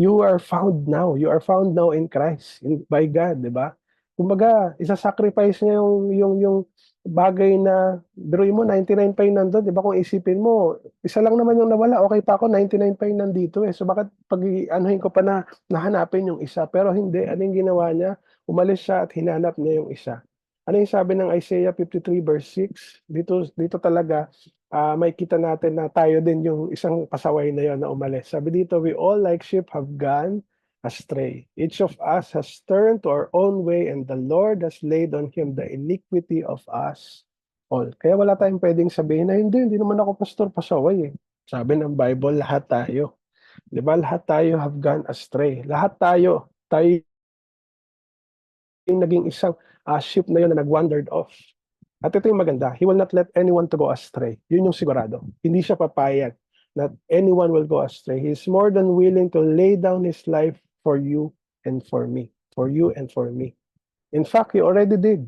[SPEAKER 3] You are found now. You are found now in Christ, by God, 'di ba? Kumbaga, isa-sacrifice niya yung bagay na, biruin mo, 99 pa yung nandun, di ba? Kung isipin mo, isa lang naman yung nawala, okay pa ako, 99 pa yung nandito eh. So bakit pag-anuhin ko pa na nahanapin yung isa? Pero hindi, ano yung ginawa niya? Umalis siya at hinanap niya yung isa. Ano yung sabi ng Isaiah 53 verse 6? Dito talaga, may kita natin na tayo din yung isang pasaway na yon na umalis. Sabi dito, we all like sheep have gone astray. Each of us has turned to our own way and the Lord has laid on Him the iniquity of us all. Kaya wala tayong pwedeng sabihin na hindi naman ako pastor, pasaway eh. Sabi ng Bible, lahat tayo. Di ba? Lahat tayo have gone astray. Lahat tayo yung naging isang ship na yun na nag-wandered off. At ito yung maganda, He will not let anyone to go astray. Yun yung sigurado. Hindi siya papayag that anyone will go astray. He is more than willing to lay down His life for you and for me. For you and for me. In fact, He already did.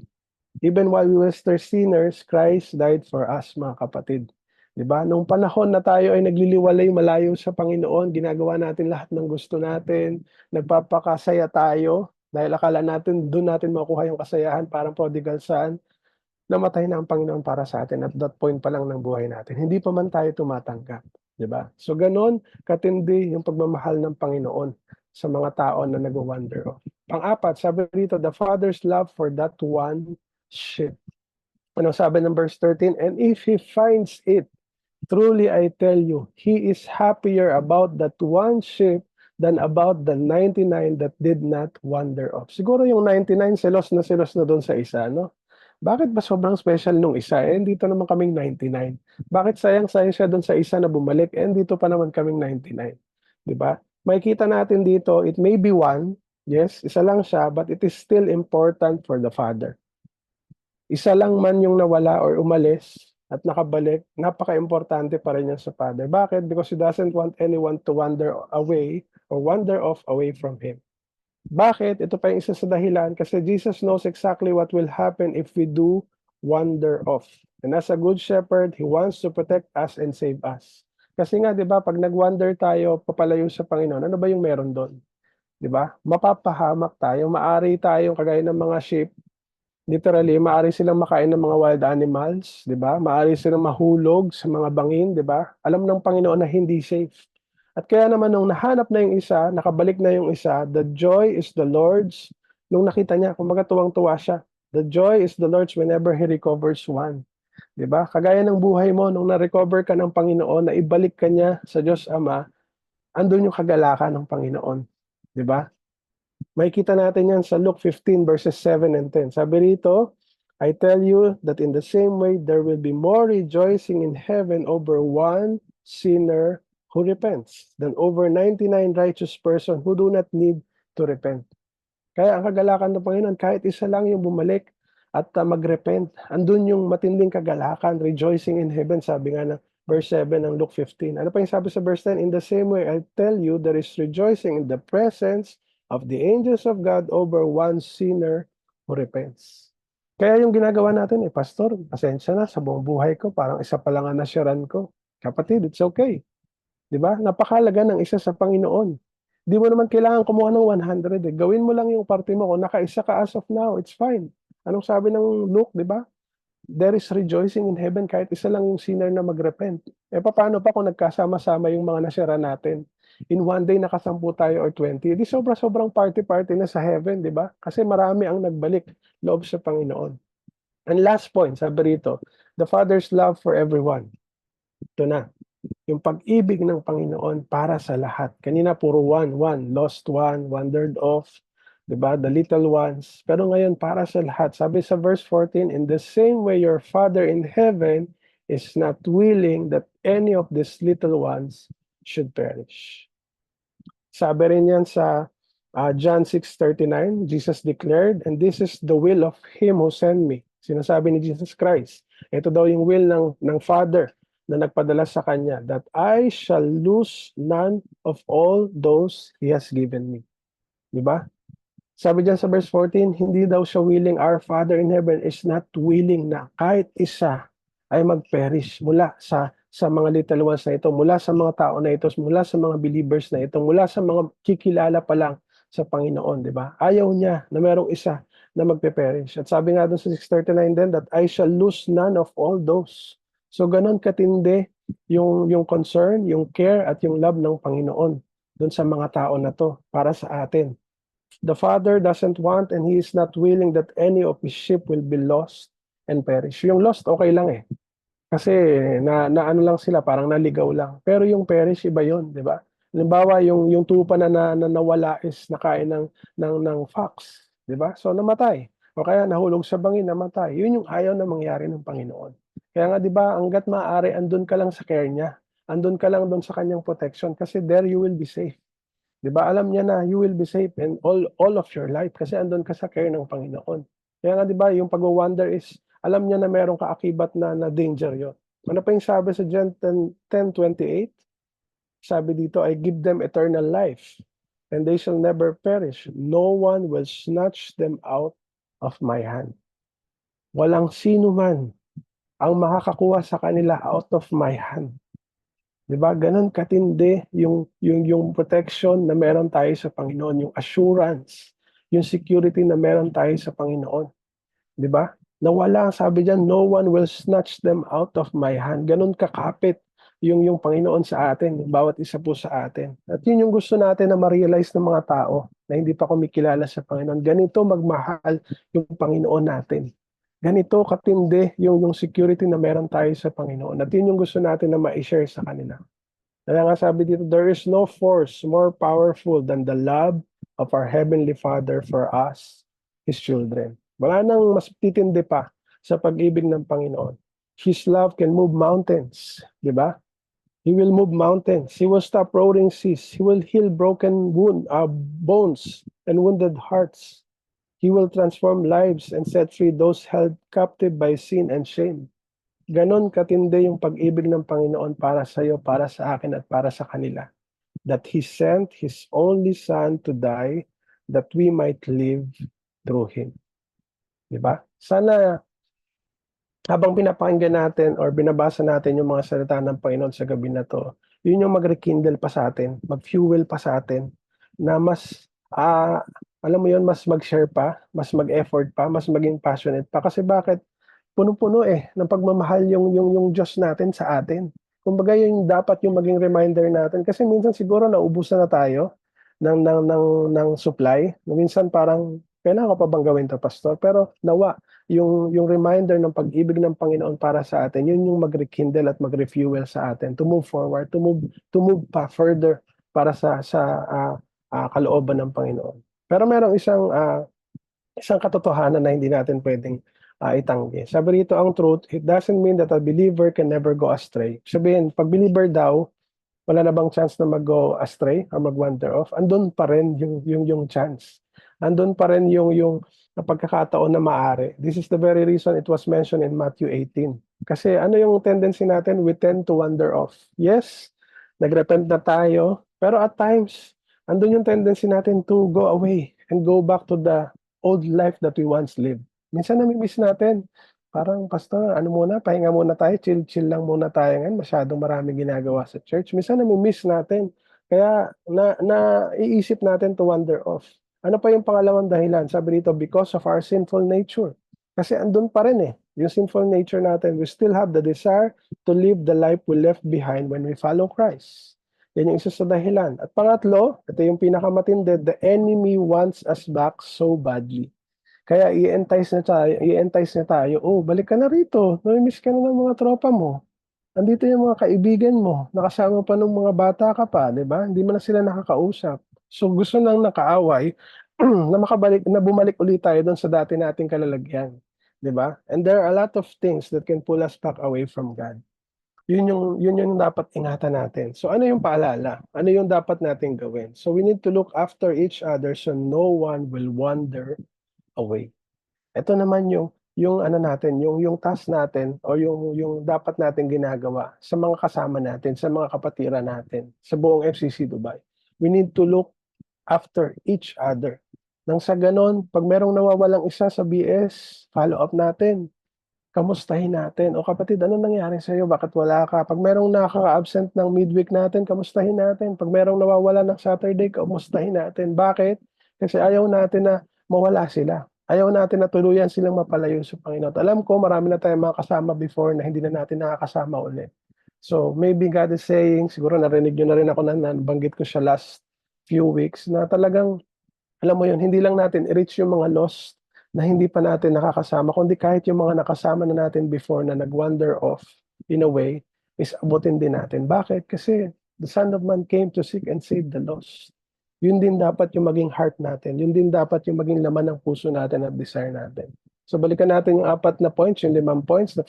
[SPEAKER 3] Even while we were still sinners, Christ died for us, mga kapatid. Diba? Nung panahon na tayo ay nagliliwalay malayo sa Panginoon, ginagawa natin lahat ng gusto natin, nagpapakasaya tayo, dahil akala natin doon natin makuha yung kasayahan, parang prodigal son, namatay na ang Panginoon para sa atin at that point pa lang ng buhay natin. Hindi pa man tayo tumatanggap. Diba? So ganon katindi yung pagmamahal ng Panginoon sa mga tao na nag-wander off. Pang-apat, sabi rito, the Father's love for that one sheep. Ano sabi ng verse 13? And if He finds it, truly I tell you, He is happier about that one sheep than about the 99 that did not wander off. Siguro yung 99, selos na doon sa isa, no? Bakit ba sobrang special nung isa? Dito naman kaming 99. Bakit sayang-sayang siya doon sa isa na bumalik? Dito pa naman kaming 99. Diba? Makikita natin dito, it may be one, yes, isa lang siya, but it is still important for the Father. Isa lang man yung nawala or umalis at nakabalik, napaka-importante pa rin yan sa Father. Bakit? Because He doesn't want anyone to wander away or wander off away from Him. Bakit? Ito pa yung isa sa dahilan kasi Jesus knows exactly what will happen if we do wander off. And as a good shepherd, He wants to protect us and save us. Kasi nga, di ba, pag nag-wander tayo, papalayo sa Panginoon, ano ba yung meron doon? Di ba? Mapapahamak tayo, maari tayong kagaya ng mga sheep, literally, maari silang makain ng mga wild animals, di ba? Maari silang mahulog sa mga bangin, di ba? Alam ng Panginoon na hindi safe. At kaya naman nung nahanap na yung isa, nakabalik na yung isa, the joy is the Lord's. Nung nakita niya, kumbaga tuwang-tuwa siya. The joy is the Lord's whenever He recovers one. Diba? Kagaya ng buhay mo, nung na-recover ka ng Panginoon, na ibalik ka niya sa Diyos Ama, andun yung kagalakan ng Panginoon. Diba? Makikita natin yan sa Luke 15 verses 7 and 10. Sabi rito, I tell you that in the same way, there will be more rejoicing in heaven over one sinner who repents than over 99 righteous person who do not need to repent. Kaya ang kagalakan ng Panginoon, kahit isa lang yung bumalik at magrepent, andun yung matinding kagalakan, rejoicing in heaven, sabi nga ng verse 7 ng Luke 15. Ano pa yung sabi sa verse 10? In the same way, I tell you, there is rejoicing in the presence of the angels of God over one sinner who repents. Kaya yung ginagawa natin, Pastor, pasensya na, sa buong buhay ko, parang isa pa lang ang nasyaran ko. Kapatid, it's okay. Diba? Napakalaga ng isa sa Panginoon. Di mo naman kailangan kumuha ng 100. Gawin mo lang yung parte mo. Kung nakaisa ka as of now, it's fine. Anong sabi ng Luke, di ba? There is rejoicing in heaven kahit isa lang yung sinner na magrepent. Paano pa kung nagkasama-sama yung mga nasyara natin? In one day, nakasampu tayo or 20. Di sobrang party-party na sa heaven, di ba? Kasi marami ang nagbalik loob sa Panginoon. And last point, sabi rito, the Father's love for everyone. Ito na. Yung pag-ibig ng Panginoon para sa lahat. Kanina puro one, lost one, wandered off, diba? The little ones. Pero ngayon para sa lahat. Sabi sa verse 14, in the same way your Father in heaven is not willing that any of these little ones should perish. Sabi rin yan sa John 6:39, Jesus declared, and this is the will of Him who sent me. Sinasabi ni Jesus Christ. Ito daw yung will ng Father na nagpadala sa kanya, that I shall lose none of all those He has given me. Diba? Sabi dyan sa verse 14, hindi daw siya willing, our Father in heaven is not willing na kahit isa ay mag-perish mula sa mga little ones na ito, mula sa mga tao na ito, mula sa mga believers na ito, mula sa mga kikilala pa lang sa Panginoon, diba? Ayaw niya na merong isa na magpe-perish. At sabi nga doon sa 6:39 din, that I shall lose none of all those. So ganon katindi yung concern, yung care at yung love ng Panginoon doon sa mga tao na to para sa atin. The Father doesn't want and He is not willing that any of His sheep will be lost and perish. Yung lost, okay lang eh. Kasi na ano lang sila, parang naligaw lang. Pero yung perish, iba yun, di ba? Halimbawa, yung tupa na nawala is nakain ng fox, di ba? So namatay. O kaya nahulog sa bangin, namatay. Yun yung ayaw na mangyari ng Panginoon. Kaya nga 'di ba, hangga't maaari andun ka lang sa care niya. andun ka lang doon sa kanyang protection kasi there you will be safe. 'Di ba? Alam niya na you will be safe in all of your life kasi andun ka sa care ng Panginoon. Kaya nga 'di ba, yung pag-wonder is alam niya na merong kaakibat na danger 'yon. Ano pa yung sabi sa John 10:28? Sabi dito, I give them eternal life and they shall never perish. No one will snatch them out of my hand. Walang sino man ang makakakuha sa kanila out of my hand. 'Di ba? Ganun katindi yung protection na meron tayo sa Panginoon, yung assurance, yung security na meron tayo sa Panginoon. 'Di ba? Na wala, sabi diyan, no one will snatch them out of my hand. Ganun kakapit yung Panginoon sa atin, yung bawat isa po sa atin. At yun yung gusto natin na ma-realize ng mga tao na hindi pa kumikilala sa Panginoon. Ganito magmahal yung Panginoon natin. Ganito katindi yung security na meron tayo sa Panginoon. At yun yung gusto natin na ma-share sa kanila. Kaya nga sabi dito, there is no force more powerful than the love of our Heavenly Father for us, His children. Wala nang mas titindi pa sa pag-ibig ng Panginoon. His love can move mountains, di ba? He will move mountains. He will stop roaring seas. He will heal broken bones and wounded hearts. He will transform lives and set free those held captive by sin and shame. Ganon katindi yung pag-ibig ng Panginoon para sa iyo, para sa akin, at para sa kanila. That He sent His only Son to die that we might live through Him. Diba? Sana habang pinapakinggan natin or binabasa natin yung mga salita ng Panginoon sa gabi na to, yun yung mag-rekindle pa sa atin, mag-fuel pa sa atin, na mas, alam mo yun, mas mag-share pa, mas mag-effort pa, mas maging passionate pa. Kasi bakit? Puno-puno ng pagmamahal yung Diyos natin sa atin. Kumbaga yung dapat yung maging reminder natin. Kasi minsan siguro naubusan na tayo ng supply. Minsan parang, kailangan ko pa bang gawin to, Pastor? Pero nawa, yung reminder ng pag-ibig ng Panginoon para sa atin, yun yung mag-rekindle at mag-refuel sa atin to move forward, to move pa further para sa kalooban ng Panginoon. Pero merong isang katotohanan na hindi natin pwedeng itanggi. Sabi rito, ang truth, it doesn't mean that a believer can never go astray. Sabihin, pag believer daw, wala na bang chance na mag-go astray or mag-wander off? Andun pa rin yung chance. Andun pa rin yung pagkakataon na maaari. This is the very reason it was mentioned in Matthew 18. Kasi ano yung tendency natin? We tend to wander off. Yes, nagrepent na tayo, pero at times, andun yung tendency natin to go away and go back to the old life that we once lived. Minsan nami-miss natin. Parang, Pastor, pahinga muna tayo, chill lang muna tayo ngayon. Masyadong maraming ginagawa sa church. Minsan nami-miss natin. Kaya naiisip natin to wander off. Ano pa yung pangalawang dahilan? Sabi dito, because of our sinful nature. Kasi andun pa rin yung sinful nature natin. We still have the desire to live the life we left behind when we follow Christ. Yan yung isa sa dahilan. At pangatlo, ito yung pinakamatindi, the enemy wants us back so badly. Kaya i-entice na tayo, balik ka na rito, nami-miss ka na ng mga tropa mo. Andito yung mga kaibigan mo, nakasama pa ng mga bata ka pa, di ba? Hindi mo na sila nakakausap. So gusto nang nakaaway na bumalik ulit tayo doon sa dati nating kalalagyan, di ba? And there are a lot of things that can pull us back away from God. Yun yung dapat ingatan natin. So ano yung paalala? Ano yung dapat nating gawin? So we need to look after each other so no one will wander away. Ito naman yung task natin o yung dapat natin ginagawa sa mga kasama natin, sa mga kapatiran natin, sa buong FCC Dubai. We need to look after each other. Nang sa ganon, pag merong nawawalang isa sa BS, follow up natin. Kamustahin natin. O kapatid, ano nangyari sa iyo? Bakit wala ka? Pag merong nakaka-absent ng midweek natin, kamustahin natin. Pag merong nawawala ng Saturday, kamustahin natin. Bakit? Kasi ayaw natin na mawala sila. Ayaw natin na tuluyan silang mapalayo sa Panginoon. Alam ko, marami na tayong mga kasama before na hindi na natin nakakasama ulit. So, maybe God is saying, siguro narinig nyo na rin ako na nabanggit ko siya last few weeks, na talagang, alam mo yun, hindi lang natin i-reach yung mga lost na hindi pa natin nakakasama, kundi kahit yung mga nakasama na natin before na nag-wander off in a way, is abutin din natin. Bakit? Kasi the Son of Man came to seek and save the lost. Yun din dapat yung maging heart natin. Yun din dapat yung maging laman ng puso natin at desire natin. So balikan natin yung 4 na points, yung 5 points. The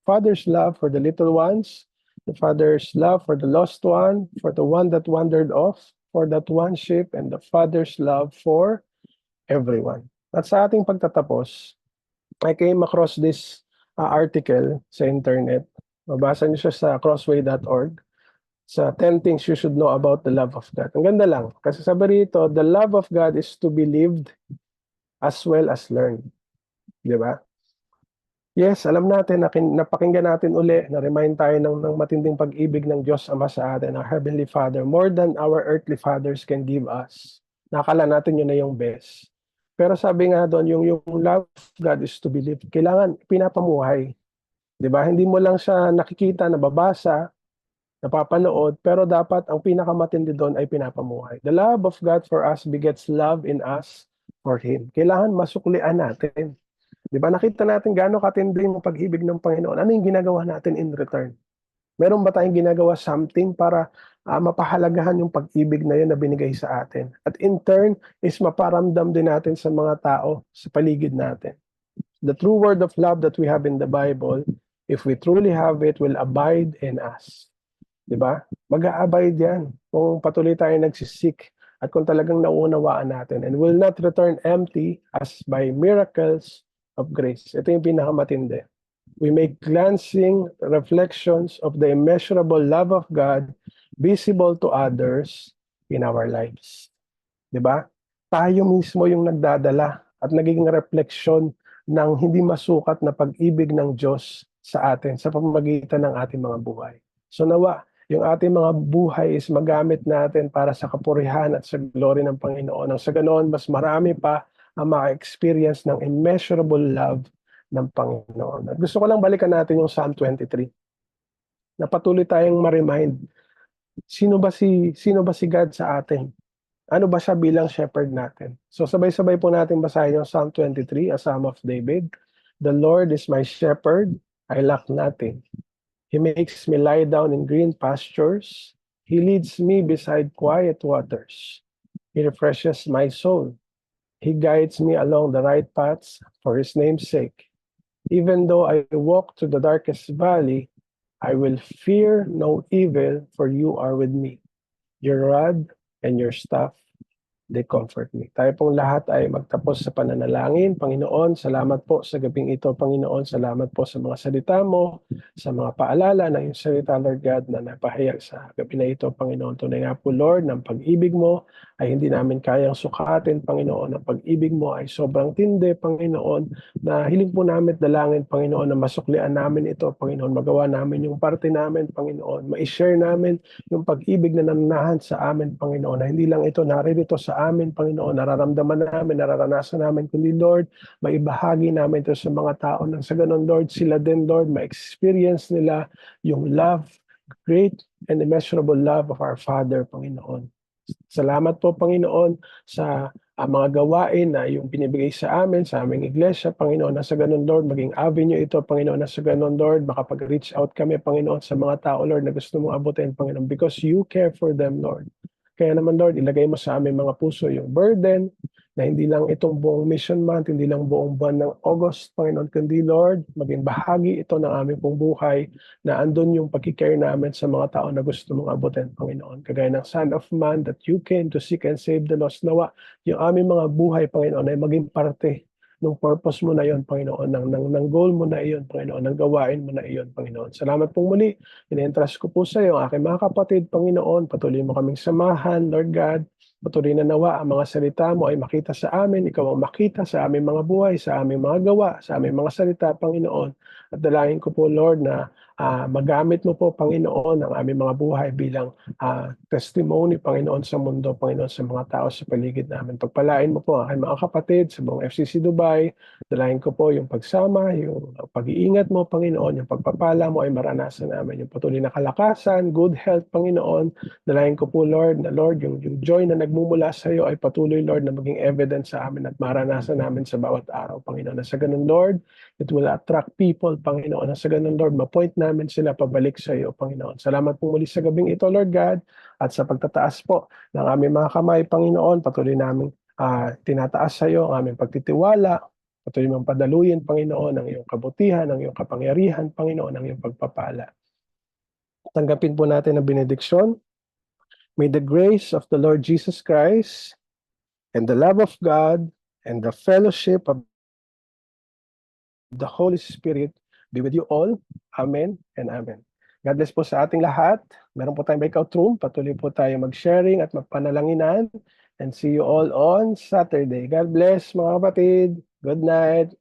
[SPEAKER 3] Father's love for the little ones, the Father's love for the lost one, for the one that wandered off, for that one sheep, and the Father's love for everyone. At sa ating pagtatapos, I came across this article sa internet. Mabasa niyo siya sa crossway.org. Sa 10 things you should know about the love of God. Ang ganda lang. Kasi sabi rito, the love of God is to be lived as well as learned. Di ba? Yes, alam natin, napakinggan natin uli, na-remind tayo ng matinding pag-ibig ng Diyos Ama sa atin, our Heavenly Father, more than our earthly fathers can give us. Nakala natin yun na yung best. Pero sabi nga doon, yung love of God is to be lived. Kailangan pinapamuhay. Diba? Hindi mo lang siya nakikita, nababasa, napapanood, pero dapat ang pinakamatindi doon ay pinapamuhay. The love of God for us begets love in us for Him. Kailangan masuklian natin. Diba? Nakita natin gaano katindi yung pag-ibig ng Panginoon. Ano yung ginagawa natin in return? Meron ba tayong ginagawa something para mapahalagahan yung pag-ibig na yun na binigay sa atin? At in turn, is maparamdam din natin sa mga tao sa paligid natin. The true word of love that we have in the Bible, if we truly have it, will abide in us. Diba? Mag-a-abide yan kung patuloy tayo nagsisik at kung talagang nauunawaan natin, and will not return empty as by miracles of grace. Ito yung pinakamatindi. We make glancing reflections of the immeasurable love of God visible to others in our lives. Diba? Tayo mismo yung nagdadala at nagiging refleksyon ng hindi masukat na pag-ibig ng Diyos sa atin sa pamamagitan ng ating mga buhay. So nawa, yung ating mga buhay is magamit natin para sa kapurihan at sa glory ng Panginoon. Nang sa ganoon, mas marami pa ang maka-experience ng immeasurable love ng Panginoon. At gusto ko lang balikan natin yung Psalm 23. Na patuloy tayong ma-remind, sino ba si God sa atin? Ano ba siya bilang shepherd natin? So sabay-sabay po natin basahin yung Psalm 23, a Psalm of David. The Lord is my shepherd, I lack nothing. He makes me lie down in green pastures. He leads me beside quiet waters. He refreshes my soul. He guides me along the right paths for His name's sake. Even though I walk through the darkest valley, I will fear no evil, for you are with me. Your rod and your staff, they comfort me. Tayo pong lahat ay magtapos sa pananalangin. Panginoon, salamat po sa gabing ito. Panginoon, salamat po sa mga salita mo, sa mga paalala ng iyong salita, Lord God, na napahayag sa gabi na ito, Panginoon. Tunay nga po, Lord, ng pag-ibig mo ay hindi namin kayang sukatin, Panginoon. Ang pag-ibig mo ay sobrang tindi, Panginoon, na hiling po namin dalangin, Panginoon, na masuklian namin ito, Panginoon. Magawa namin yung parte namin, Panginoon. Ma-share namin yung pag-ibig na nananahan sa amin, Panginoon, na hindi lang ito naririto sa amin, Panginoon, nararamdaman namin, nararanasan namin, kundi Lord, maibahagi namin ito sa mga tao nang sa ganun, Lord, sila din, Lord, ma-experience nila yung love, great and immeasurable love of our Father, Panginoon. Salamat po, Panginoon, sa mga gawain na yung binibigay sa amin, sa aming iglesia, Panginoon, na sa ganun, Lord, maging avenue ito, Panginoon, na sa ganun, Lord, makapag-reach out kami, Panginoon, sa mga tao, Lord, na gusto mong abutin, Panginoon, because you care for them, Lord. Kaya naman, Lord, ilagay mo sa aming mga puso yung burden na hindi lang itong buong mission month, hindi lang buong buwan ng August, Panginoon, kundi, Lord, maging bahagi ito ng aming pong buhay na andun yung pagkikare namin sa mga tao na gusto mong abutin, Panginoon. Kagaya ng Son of Man that you came to seek and save the lost. Nawa, yung aming mga buhay, Panginoon, ay maging parte ng purpose mo na iyon, Panginoon, ng goal mo na iyon, Panginoon, ng gawain mo na iyon, Panginoon. Salamat pong muli. Ina-entrust ko po sa iyo, aking mga kapatid, Panginoon, patuloy mo kaming samahan, Lord God. Patuloy na nawa ang mga salita mo ay makita sa amin, ikaw ang makita sa aming mga buhay, sa aming mga gawa, sa aming mga salita, Panginoon. At dalangin ko po, Lord, na magamit mo po, Panginoon, ang aming mga buhay bilang testimony, Panginoon, sa mundo, Panginoon, sa mga tao sa paligid namin. Pagpalain mo po ang aking mga kapatid sa buong FCC Dubai. Dalangin ko po yung pagsama, yung pag-iingat mo, Panginoon, yung pagpapala mo ay maranasan namin. Yung patuloy na kalakasan, good health, Panginoon. Dalangin ko po, Lord, na Lord, yung joy na nagmumula sa iyo ay patuloy, Lord, na maging evidence sa amin at maranasan namin sa bawat araw, Panginoon. Na sa ganun, Lord, it will attract people, Panginoon. Na sa ganun, Lord, ma-point namin sila pabalik sa iyo, Panginoon. Salamat po muli sa gabing ito, Lord God, at sa pagtataas po ng aming mga kamay, Panginoon. Patuloy namin tinataas sa iyo ang aming pagtitiwala. Patuloy mong padaluyin, Panginoon, ang iyong kabutihan, ang iyong kapangyarihan, Panginoon, ang iyong pagpapala. Tanggapin po natin ang benediksyon. May the grace of the Lord Jesus Christ and the love of God and the fellowship of the Holy Spirit be with you all. Amen and amen. God bless po sa ating lahat. Meron po tayong breakout room. Patuloy po tayo mag-sharing at magpanalanginan. And see you all on Saturday. God bless mga kapatid. Good night.